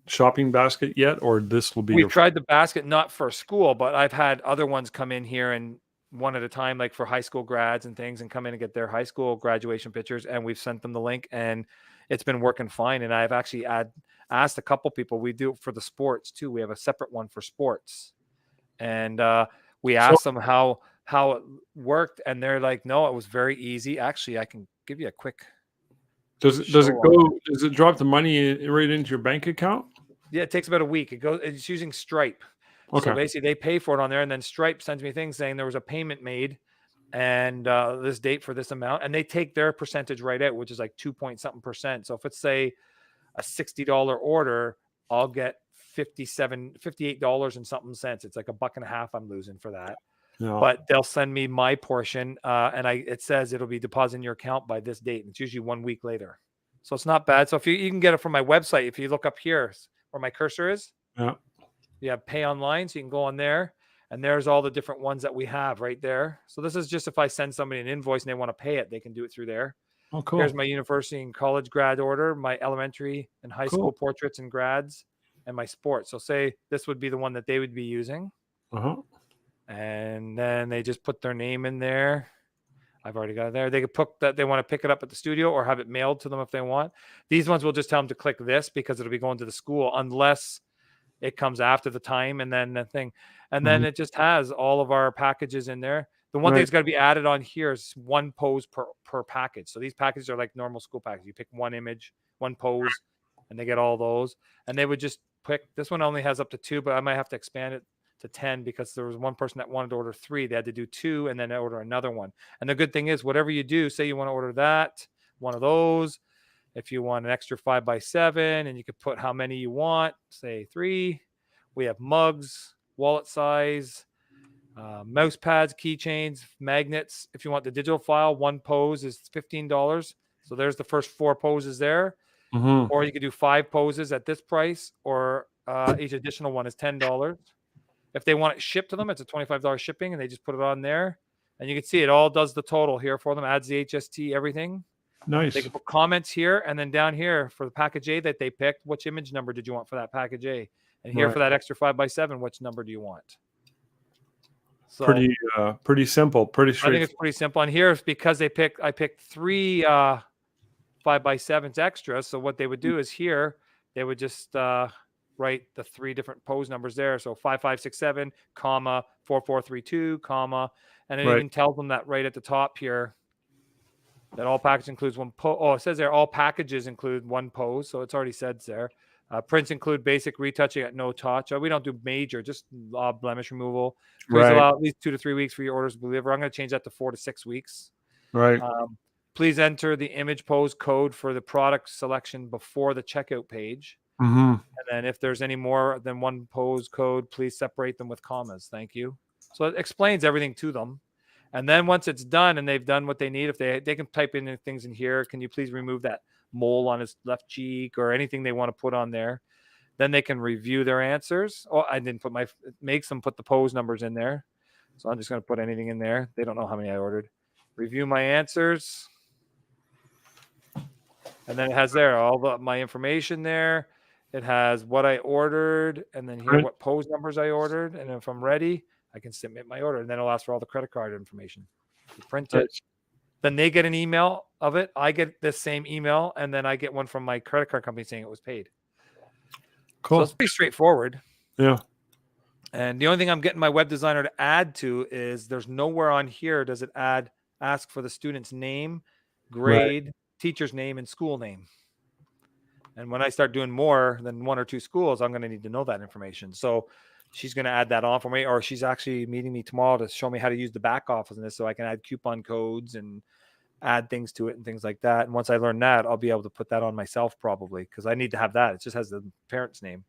Speaker 1: shopping basket yet, or this will be?
Speaker 2: We've tried the basket, not for school, but I've had other ones come in here and one at a time, like for high school grads and things, and come in and get their high school graduation pictures, and we've sent them the link, and it's been working fine. And I've actually asked a couple people. We do it for the sports too. We have a separate one for sports, and we asked them how it worked, and they're like, no, it was very easy. Actually, I can give you a quick.
Speaker 1: Does it drop the money right into your bank account?
Speaker 2: Yeah, it takes about a week. It's using Stripe. Okay. So basically they pay for it on there, and then Stripe sends me things saying there was a payment made and this date for this amount, and they take their percentage right out, which is like 2.something%. So if it's say a $60 order, I'll get $58 and something cents. It's like $1.50 I'm losing for that. Yeah. But they'll send me my portion, and it says it'll be deposited in your account by this date. And it's usually 1 week later. So it's not bad. So if you can get it from my website, if you look up here where my cursor is, you have pay online, so you can go on there And there's all the different ones that we have right there. So this is just if I send somebody an invoice and they want to pay it, they can do it through there.
Speaker 1: Oh, cool.
Speaker 2: Here's my university and college grad order, my elementary and high school portraits and grads, and my sports. So say this would be the one that they would be using. And then they just put their name in there. I've already got it there. They could put that they want to pick it up at the studio or have it mailed to them if they want. These ones will just tell them to click this because it'll be going to the school unless it comes after the time and then the thing. And then it just has all of our packages in there. The one thing that's got to be added on here is one pose per package. So these packages are like normal school packages. You pick one image, one pose, and they get all those. And they would just pick, this one only has up to 2, but I might have to expand it to 10 because there was one person that wanted to order 3. They had to do 2 and then order another one. And the good thing is whatever you do, say you want to order that, one of those, if you want an extra 5x7 and you could put how many you want, say 3. We have mugs, wallet size, mouse pads, keychains, magnets. If you want the digital file, one pose is $15. So there's the first 4 poses there. Or you could do 5 poses at this price, or each additional one is $10. If they want it shipped to them, it's a $25 shipping, and they just put it on there. And you can see it all does the total here for them, adds the HST, everything.
Speaker 1: Nice.
Speaker 2: They can put comments here, and then down here for the package A that they picked, which image number did you want for that package A? And here for that extra 5x7, which number do you want? So
Speaker 1: pretty simple, pretty straightforward.
Speaker 2: I think it's pretty simple. And here, because I picked 3 5x7s extra. So what they would do is here, they would just write the 3 different pose numbers there. So 5567, comma, 4432, comma, and it even tells them that right at the top here that all packages includes one pose. Oh, it says there all packages include one pose. So it's already said there. Prints include basic retouching at no touch. We don't do major, just blemish removal. Please allow at least 2 to 3 weeks for your orders to be delivered. I'm going to change that to 4 to 6 weeks.
Speaker 1: Right.
Speaker 2: Please enter the image pose code for the product selection before the checkout page.
Speaker 1: And
Speaker 2: then if there's any more than one pose code, please separate them with commas. Thank you. So it explains everything to them. And then once it's done and they've done what they need, if they can type in things in here, can you please remove that mole on his left cheek or anything they want to put on there? Then they can review their answers. Oh, I didn't put makes them put the pose numbers in there. So I'm just going to put anything in there. They don't know how many I ordered. Review my answers. And then it has there all my information there. It has what I ordered, and then here what pose numbers I ordered. And if I'm ready, I can submit my order, and then it'll ask for all the credit card information. You print it. Then they get an email of it. I get this same email, and then I get one from my credit card company saying it was paid. Cool. So it's pretty straightforward.
Speaker 1: Yeah.
Speaker 2: And the only thing I'm getting my web designer to add to is there's nowhere on here does it ask for the student's name, grade, teacher's name, and school name. And when I start doing more than 1 or 2 schools, I'm going to need to know that information. So she's going to add that on for me, or she's actually meeting me tomorrow to show me how to use the back office in this so I can add coupon codes and add things to it and things like that. And once I learn that, I'll be able to put that on myself probably because I need to have that. It just has the parent's name.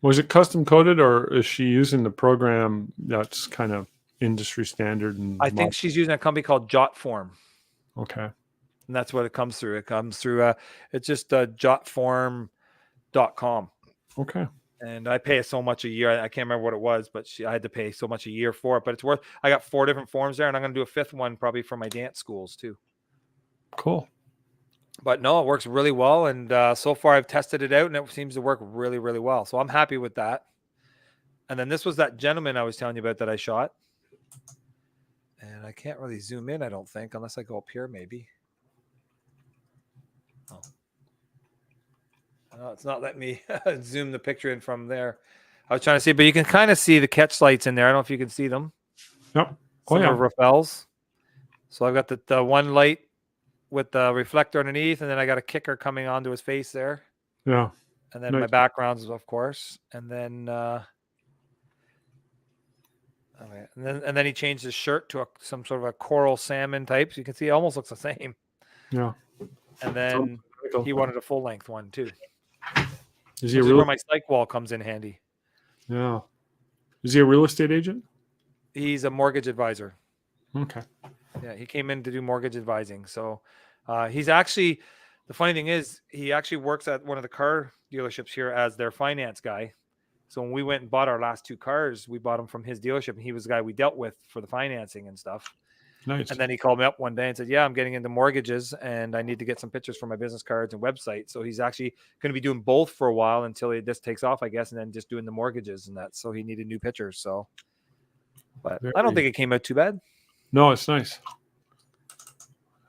Speaker 1: Was it custom coded, or is she using the program that's kind of industry standard? And
Speaker 2: I think she's using a company called Jotform.
Speaker 1: Okay.
Speaker 2: And that's what it comes through. It comes through, it's just jotform.com.
Speaker 1: Okay.
Speaker 2: And I pay so much a year. I can't remember what it was, but I had to pay so much a year for it. But it's worth, I got 4 different forms there, and I'm going to do a 5th one probably for my dance schools too.
Speaker 1: Cool.
Speaker 2: But no, it works really well. And so far I've tested it out, and it seems to work really, really well. So I'm happy with that. And then this was that gentleman I was telling you about that I shot. And I can't really zoom in, I don't think, unless I go up here maybe. Oh, it's not letting me zoom the picture in from there. I was trying to see, but you can kind of see the catch lights in there. I don't know if you can see them.
Speaker 1: Yep.
Speaker 2: Some of Rafael's. So I've got the one light with the reflector underneath, and then I got a kicker coming onto his face there.
Speaker 1: Yeah.
Speaker 2: And then my backgrounds, of course. And then and then he changed his shirt to some sort of a coral salmon type. So you can see it almost looks the same.
Speaker 1: Yeah.
Speaker 2: And then he wanted a full length one too.
Speaker 1: Is he
Speaker 2: where my psych wall comes in handy.
Speaker 1: Yeah. Is he a real estate agent?
Speaker 2: He's a mortgage advisor.
Speaker 1: Okay.
Speaker 2: Yeah, he came in to do mortgage advising. So he's actually, the funny thing is, he actually works at one of the car dealerships here as their finance guy. So when we went and bought our last 2 cars, we bought them from his dealership, and he was the guy we dealt with for the financing and stuff.
Speaker 1: Nice.
Speaker 2: And then he called me up one day and said, "Yeah, I'm getting into mortgages, and I need to get some pictures for my business cards and website." So he's actually going to be doing both for a while until this takes off, I guess, and then just doing the mortgages and that. So he needed new pictures. So, but I don't think it came out too bad.
Speaker 1: No, it's nice.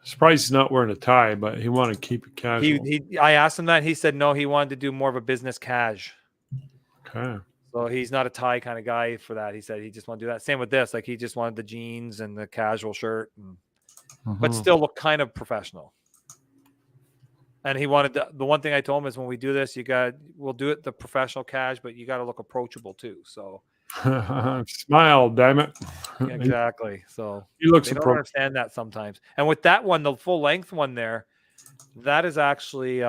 Speaker 1: Surprised he's not wearing a tie, but he wanted to keep it casual.
Speaker 2: I asked him that. He said no, he wanted to do more of a business cash.
Speaker 1: Okay.
Speaker 2: So he's not a tie kind of guy for that. He said he just wanted to do that. Same with this. Like he just wanted the jeans and the casual shirt, but still look kind of professional. And he wanted the one thing I told him is when we do this, we'll do it the professional cash, but you got to look approachable too. So
Speaker 1: smile, damn it.
Speaker 2: Exactly. So
Speaker 1: he looks
Speaker 2: they don't understand that sometimes. And with that one, the full length one there, that is actually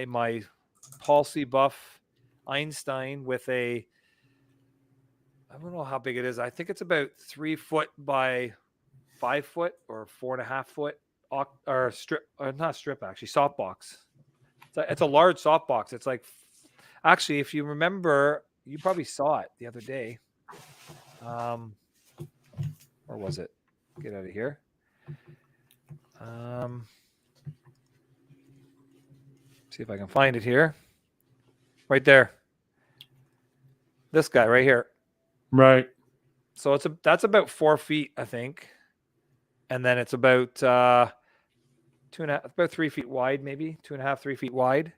Speaker 2: my Paul C. Buff Einstein with I don't know how big it is. I think it's about 3 foot by 5 foot or 4.5 foot or strip, or not strip, actually softbox. It's a large softbox. It's like, actually, if you remember, you probably saw it the other day. Or was it? Get out of here. See if I can find it here. Right there. This guy right here.
Speaker 1: Right.
Speaker 2: So that's about 4 feet, I think. And then it's about 2.5, about 3 feet wide, maybe 2.5, 3 feet wide.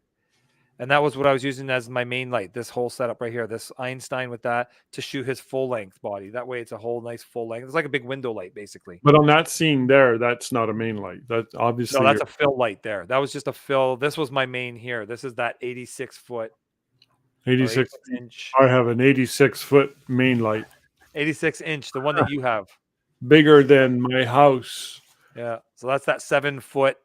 Speaker 2: And that was what I was using as my main light, this whole setup right here, this Einstein with that to shoot his full length body. That way it's a whole nice full length. It's like a big window light, basically.
Speaker 1: But on that scene there, that's not a main light. That's obviously.
Speaker 2: No, that's a fill light there. That was just a fill. This was my main here. This is that 86 foot.
Speaker 1: 86
Speaker 2: inch.
Speaker 1: I have an 86 foot main light.
Speaker 2: 86 inch, the one that you have.
Speaker 1: Bigger than my house.
Speaker 2: Yeah. So that's that 7 foot.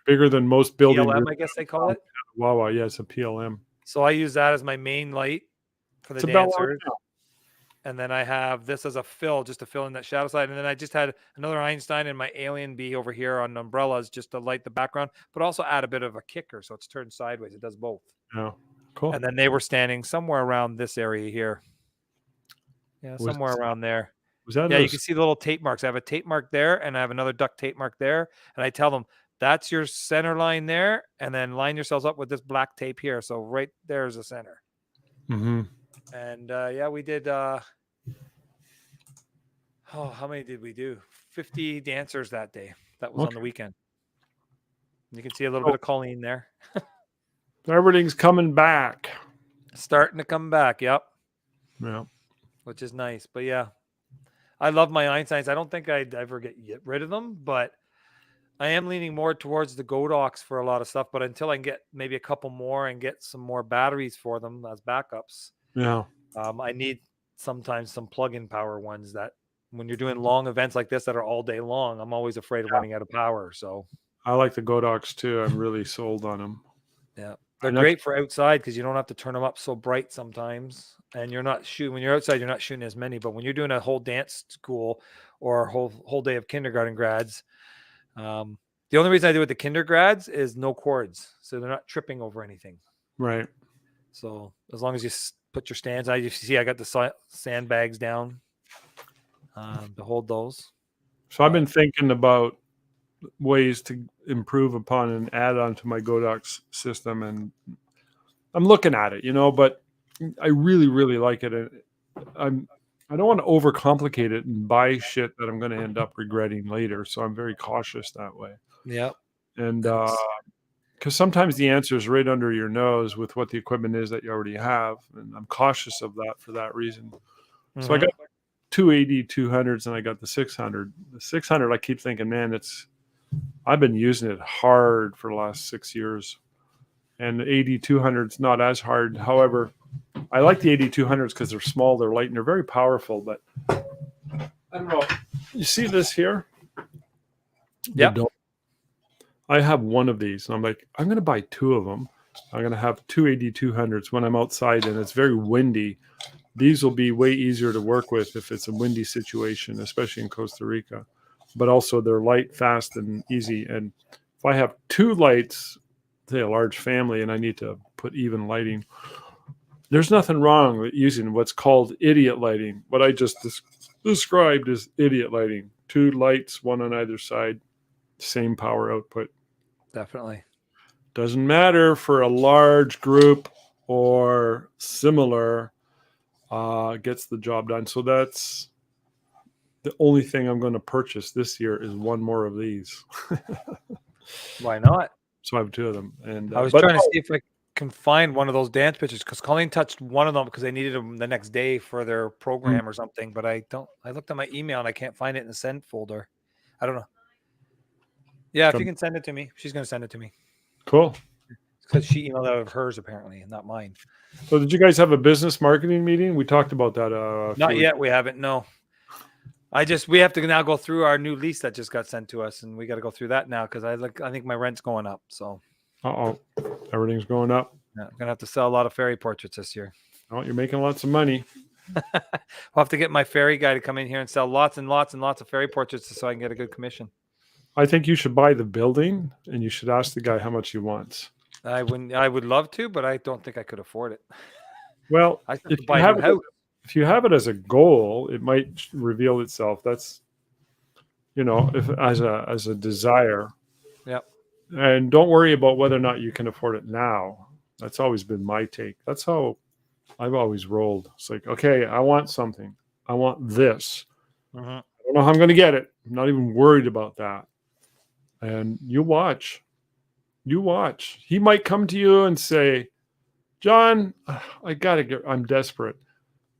Speaker 1: Bigger than most buildings.
Speaker 2: PLM, I guess they call it.
Speaker 1: Wow, yeah, it's a PLM.
Speaker 2: So I use that as my main light for the dancers. And then I have this as a fill, just to fill in that shadow side. And then I just had another Einstein and my Alien Bee over here on umbrellas just to light the background, but also add a bit of a kicker. So it's turned sideways. It does both.
Speaker 1: Yeah, cool.
Speaker 2: And then they were standing somewhere around this area here. Yeah, somewhere around there.
Speaker 1: Was that?
Speaker 2: Yeah, you can see the little tape marks. I have a tape mark there, and I have another duct tape mark there. And I tell them, that's your center line there, and then line yourselves up with this black tape here. So right there is the center.
Speaker 1: Mm-hmm.
Speaker 2: And yeah, we did. How many did we do? 50 dancers that day. That was on the weekend. You can see a little bit of Colleen there.
Speaker 1: Everything's coming back.
Speaker 2: Starting to come back. Yep.
Speaker 1: Yeah.
Speaker 2: Which is nice. But yeah, I love my Einsteins. I don't think I'd ever get rid of them, but I am leaning more towards the Godox for a lot of stuff. But until I can get maybe a couple more and get some more batteries for them as backups,
Speaker 1: yeah,
Speaker 2: I need sometimes some plug-in power ones that when you're doing long events like this that are all day long, I'm always afraid of running out of power. So
Speaker 1: I like the Godox too. I'm really sold on them.
Speaker 2: Yeah. They're great for outside because you don't have to turn them up so bright sometimes. And you're not shooting when you're outside, you're not shooting as many. But when you're doing a whole dance school or a whole day of kindergarten grads, the only reason I do it with the kindergartens is no cords. So they're not tripping over anything.
Speaker 1: Right.
Speaker 2: So as long as you put your stands, you see I got the sandbags down to hold those.
Speaker 1: So I've been thinking about ways to improve upon and add on to my Godox system. And I'm looking at it, but I really, really like it. I don't want to overcomplicate it and buy shit that I'm going to end up regretting later. So I'm very cautious that way.
Speaker 2: Yeah.
Speaker 1: And because sometimes the answer is right under your nose with what the equipment is that you already have. And I'm cautious of that for that reason. Mm-hmm. So I got 2 AD200s and I got the 600. The 600, I keep thinking, man, I've been using it hard for the last 6 years. And the AD200 is not as hard. However, I like the AD200s because they're small, they're light, and they're very powerful. But I don't know. You see this here?
Speaker 2: Yeah.
Speaker 1: I have one of these, and I'm like, I'm going to buy 2 of them. I'm going to have 2 AD200s when I'm outside and it's very windy. These will be way easier to work with if it's a windy situation, especially in Costa Rica. But also they're light, fast, and easy. And if I have 2 lights, say a large family, and I need to put even lighting, there's nothing wrong with using what's called idiot lighting. What I just described is idiot lighting. 2 lights, one on either side, same power output.
Speaker 2: Definitely.
Speaker 1: Doesn't matter for a large group or similar, gets the job done. So that's the only thing I'm going to purchase this year is one more of these.
Speaker 2: Why not?
Speaker 1: So I have 2 of them. And
Speaker 2: I was trying to see if I can find one of those dance pictures because Colleen touched one of them because they needed them the next day for their program or something. But I looked at my email and I can't find it in the send folder. I don't know. Yeah, if you can send it to me, she's going to send it to me.
Speaker 1: Cool.
Speaker 2: Because she emailed out of hers apparently, not mine.
Speaker 1: So did you guys have a business marketing meeting? We talked about that.
Speaker 2: Not yet. We haven't. No. We have to now go through our new lease that just got sent to us, and we got to go through that now because I think my rent's going up. So.
Speaker 1: Everything's going up.
Speaker 2: Yeah, I'm gonna have to sell a lot of fairy portraits this year.
Speaker 1: Oh, you're making lots of money.
Speaker 2: I'll have to get my fairy guy to come in here and sell lots and lots and lots of fairy portraits so I can get a good commission.
Speaker 1: I think you should buy the building and you should ask the guy how much he wants.
Speaker 2: I would love to, but I don't think I could afford it.
Speaker 1: Well,
Speaker 2: if
Speaker 1: you have it as a goal, it might reveal itself. That's, if as a desire.
Speaker 2: Yep.
Speaker 1: And don't worry about whether or not you can afford it now. That's always been my take. That's how I've always rolled. It's like, okay, I want something. I want this.
Speaker 2: Mm-hmm.
Speaker 1: I don't know how I'm going to get it. I'm not even worried about that. And you watch. He might come to you and say, John, I'm desperate.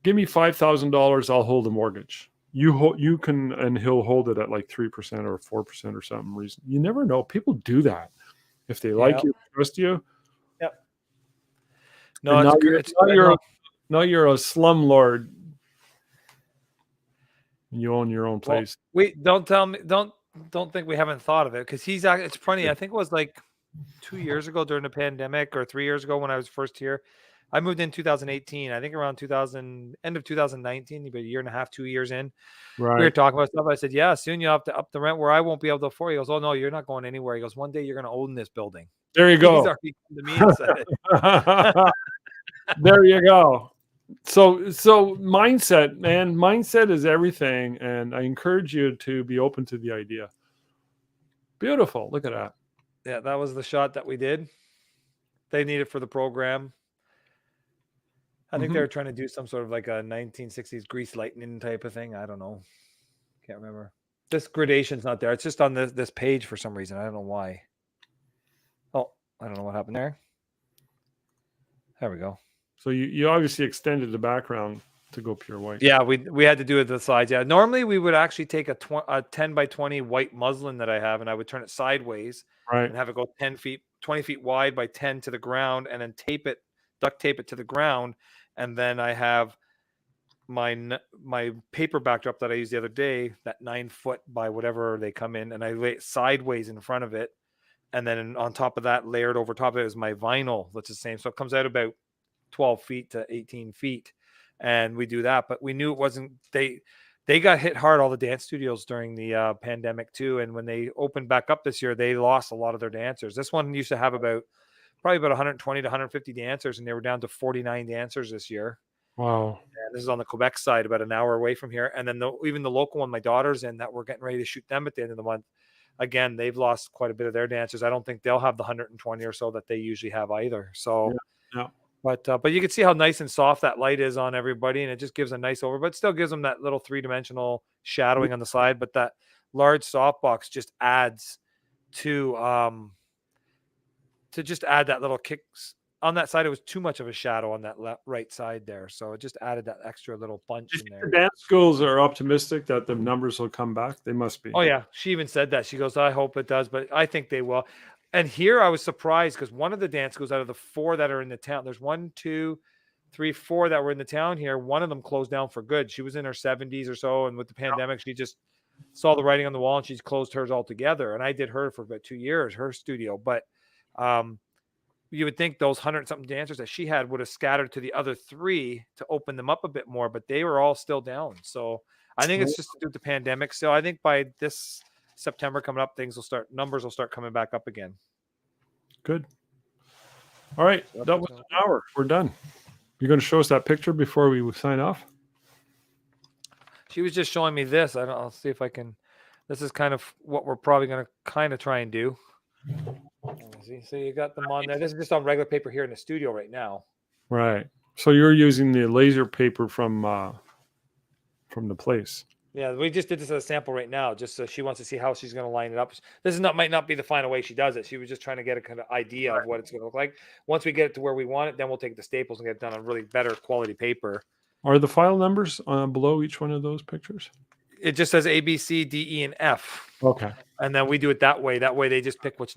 Speaker 1: Give me $5,000. I'll hold the mortgage. You can, and he'll hold it at like 3% or 4% or something reason. You never know. People do that. If they like you, trust you.
Speaker 2: Yep. No, now
Speaker 1: you're a slumlord. You own your own place.
Speaker 2: Well, don't tell me. Don't think we haven't thought of it because it's funny. I think it was like 2 years ago during the pandemic or 3 years ago when I was first here. I moved in 2018. I think around end of 2019, about a year and a half, 2 years in.
Speaker 1: Right.
Speaker 2: We were talking about stuff. I said, yeah, soon you'll have to up the rent where I won't be able to afford it. He goes, oh, no, you're not going anywhere. He goes, one day you're going to own this building.
Speaker 1: There you go.
Speaker 2: He's already come to me and said it.
Speaker 1: There you go. So mindset, man. Mindset is everything. And I encourage you to be open to the idea. Beautiful. Look at that.
Speaker 2: Yeah, that was the shot that we did. They need it for the program. I think they were trying to do some sort of like a 1960s grease lightning type of thing. I don't know. Can't remember. This gradation's not there. It's just on this page for some reason. I don't know why. Oh, I don't know what happened there. There we go.
Speaker 1: So you obviously extended the background to go pure white.
Speaker 2: Yeah, we had to do it to the sides. Yeah, normally we would actually take a 10 by 20 white muslin that I have, and I would turn it sideways,
Speaker 1: right,
Speaker 2: and have it go 20 feet wide by 10 to the ground, and then duct tape it to the ground. And then I have my paper backdrop that I used the other day, that 9 foot by whatever they come in, and I lay it sideways in front of it. And then on top of that, layered over top of it is my vinyl that's the same. So it comes out about 12 feet to 18 feet. And we do that. But we knew it wasn't, they got hit hard, all the dance studios during the pandemic too. And when they opened back up this year, they lost a lot of their dancers. This one used to have probably about 120 to 150 dancers, and they were down to 49 dancers this year.
Speaker 1: Wow.
Speaker 2: And this is on the Quebec side, about an hour away from here. And then even the local one, my daughter's in, that we're getting ready to shoot them at the end of the month. Again, they've lost quite a bit of their dancers. I don't think they'll have the 120 or so that they usually have either. So,
Speaker 1: yeah.
Speaker 2: But you can see how nice and soft that light is on everybody, and it just gives a nice but it still gives them that little 3-dimensional shadowing on the side. But that large softbox just adds to just add that little kicks on that side. It was too much of a shadow on that right side there, so it just added that extra little punch in there.
Speaker 1: The dance schools are optimistic that the numbers will come back. They must be.
Speaker 2: Oh yeah, she even said that. She goes, I hope it does, but I think they will. And here I was surprised because one of the dance schools out of the 4 that are in the town, there's 1, 2, 3, 4 that were in the town here. One of them closed down for good. She was in her 70s or so, and with the pandemic, she just saw the writing on the wall and she's closed hers altogether. And I did her for about 2 years, her studio. But you would think those 100-something dancers that she had would have scattered to the other 3 to open them up a bit more, but they were all still down. So I think it's just to do with the pandemic. So I think by this September coming up, numbers will start coming back up again.
Speaker 1: Good. All right. That was an hour. We're done. You're going to show us that picture before we sign off?
Speaker 2: She was just showing me this. I'll see if I can. This is kind of what we're probably going to kind of try and do. Let me see. So you got them on there. This is just on regular paper here in the studio right now.
Speaker 1: Right. So you're using the laser paper from the place.
Speaker 2: Yeah, we just did this as a sample right now, just so she wants to see how she's going to line it up. This might not be the final way she does it. She was just trying to get a kind of idea of what it's going to look like. Once we get it to where we want it, then we'll take the staples and get it done on really better quality paper.
Speaker 1: Are the file numbers below each one of those pictures?
Speaker 2: It just says A, B, C, D, E, and F.
Speaker 1: Okay.
Speaker 2: And then we do it that way. That way they just pick which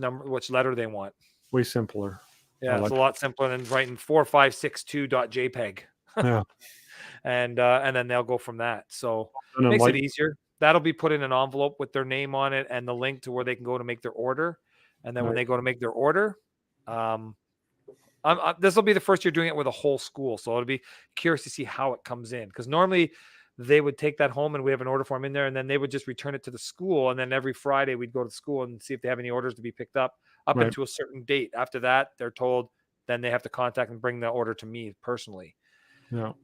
Speaker 2: letter they want.
Speaker 1: Way simpler.
Speaker 2: Yeah, it's a lot simpler than writing 4562.jpg.
Speaker 1: Yeah.
Speaker 2: And then they'll go from that. So it makes it easier. That'll be put in an envelope with their name on it and the link to where they can go to make their order. And then when they go to make their order, this will be the first year doing it with a whole school. So it'll be curious to see how it comes in. Because normally they would take that home and we have an order form in there and then they would just return it to the school. And then every Friday we'd go to the school and see if they have any orders to be picked up into a certain date. After that, they're told then they have to contact and bring the order to me personally.
Speaker 1: Yeah.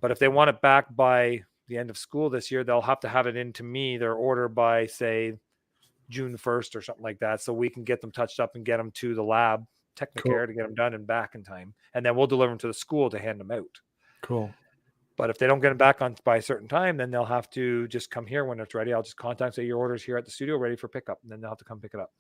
Speaker 2: But if they want it back by the end of school this year, they'll have to have it into me, their order by, say, June 1st or something like that. So we can get them touched up and get them to the lab, Technicare, to get them done and back in time. And then we'll deliver them to the school to hand them out.
Speaker 1: Cool.
Speaker 2: But if they don't get them back on by a certain time, then they'll have to just come here when it's ready. I'll just contact, say, your order's here at the studio, ready for pickup. And then they'll have to come pick it up.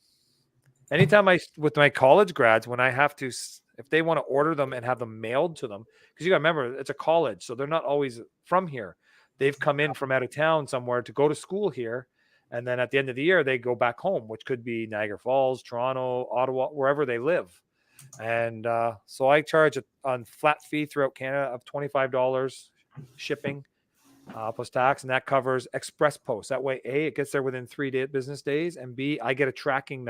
Speaker 2: Anytime with my college grads, when I have to, if they want to order them and have them mailed to them, because you got to remember, it's a college, so they're not always from here. They've come in from out of town somewhere to go to school here. And then at the end of the year, they go back home, which could be Niagara Falls, Toronto, Ottawa, wherever they live. And so I charge a flat fee throughout Canada of $25 shipping plus tax, and that covers express post. That way, A, it gets there within 3 business days, and B, I get a tracking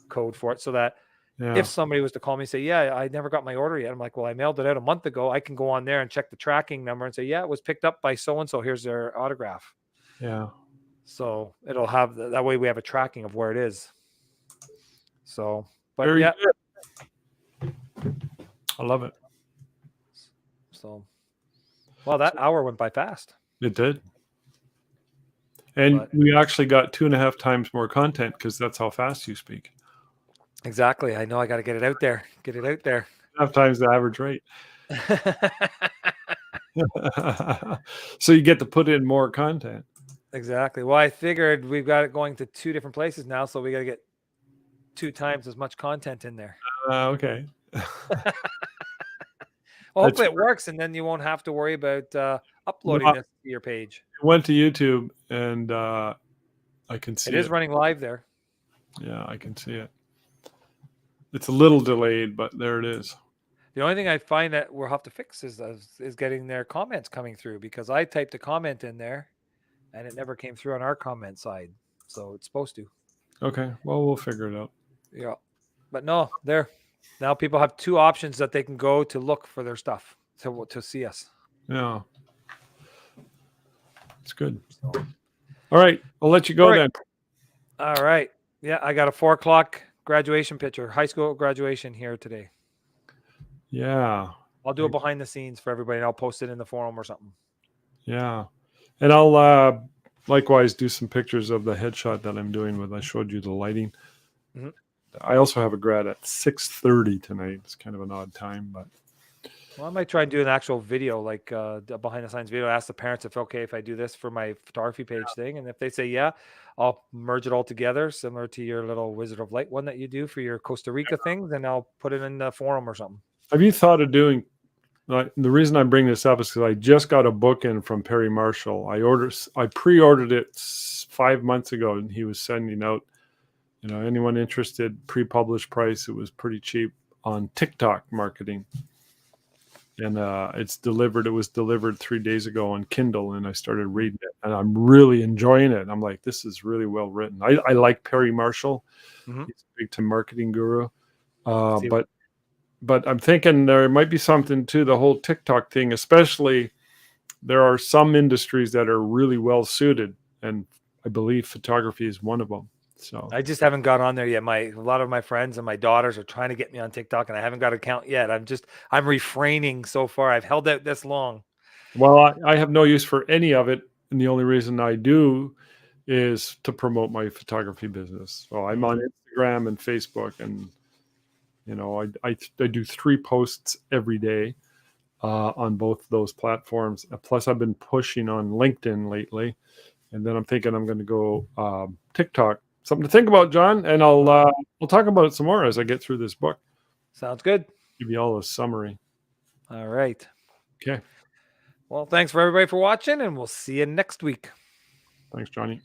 Speaker 2: code for it, so that if somebody was to call me and say, yeah, I never got my order yet, I'm like, well, I mailed it out a month ago. I can go on there and check the tracking number and say, yeah, it was picked up by so-and-so. Here's their autograph.
Speaker 1: Yeah.
Speaker 2: So it'll have, that way we have a tracking of where it is. So, but
Speaker 1: Very
Speaker 2: yeah.
Speaker 1: good. I love it.
Speaker 2: So, well, that hour went by fast.
Speaker 1: It did. And we actually got 2.5 times more content because that's how fast you speak.
Speaker 2: Exactly. I know I got to get it out there.
Speaker 1: 2.5 times the average rate. So you get to put in more content.
Speaker 2: Exactly. Well, I figured we've got it going to 2 different places now, so we got to get 2 times as much content in there.
Speaker 1: Okay.
Speaker 2: Well, hopefully it works, and then you won't have to worry about uploading this to your page.
Speaker 1: I went to YouTube, and I can see it.
Speaker 2: It is running live there.
Speaker 1: Yeah, I can see it. It's a little delayed, but there it is.
Speaker 2: The only thing I find that we'll have to fix is getting their comments coming through, because I typed a comment in there, and it never came through on our comment side. So it's supposed to.
Speaker 1: Okay. Well, we'll figure it out.
Speaker 2: Yeah. But no, there. Now people have 2 options that they can go to look for their stuff, to see us.
Speaker 1: Yeah. It's good. All right. I'll let you go then.
Speaker 2: All right. Yeah, I got a 4:00 graduation picture, high school graduation here today.
Speaker 1: Yeah.
Speaker 2: I'll do it behind the scenes for everybody, and I'll post it in the forum or something.
Speaker 1: Yeah. And I'll likewise do some pictures of the headshot that I'm doing with, I showed you the lighting. Mm-hmm. I also have a grad at 6:30 tonight. It's kind of an odd time, but.
Speaker 2: Well, I might try and do an actual video, like a behind the scenes video. Ask the parents if okay if I do this for my photography page thing, and if they say yeah, I'll merge it all together, similar to your little Wizard of Light one that you do for your Costa Rica thing. Then I'll put it in the forum or something.
Speaker 1: Have you thought of doing? The reason I bring this up is because I just got a book in from Perry Marshall. I pre-ordered it 5 months ago, and he was sending out, anyone interested, pre-published price. It was pretty cheap on TikTok marketing. And it's delivered. It was delivered 3 days ago on Kindle, and I started reading it, and I'm really enjoying it. I'm like, this is really well written. I like Perry Marshall. Mm-hmm. He's a big time marketing guru. But I'm thinking there might be something to the whole TikTok thing, especially there are some industries that are really well suited, and I believe photography is one of them. So
Speaker 2: I just haven't got on there yet. A lot of my friends and my daughters are trying to get me on TikTok, and I haven't got an account yet. I'm refraining so far. I've held out this long.
Speaker 1: well, I have no use for any of it, and the only reason I do is to promote my photography business. So I'm on Instagram and Facebook, and I do 3 posts every day on both those platforms. Plus, I've been pushing on LinkedIn lately, and then I'm thinking I'm going to go TikTok. Something to think about, John. And we'll talk about it some more as I get through this book.
Speaker 2: Sounds good.
Speaker 1: Give you all a summary.
Speaker 2: All right.
Speaker 1: Okay.
Speaker 2: Well, thanks for everybody for watching, and we'll see you next week.
Speaker 1: Thanks, Johnny.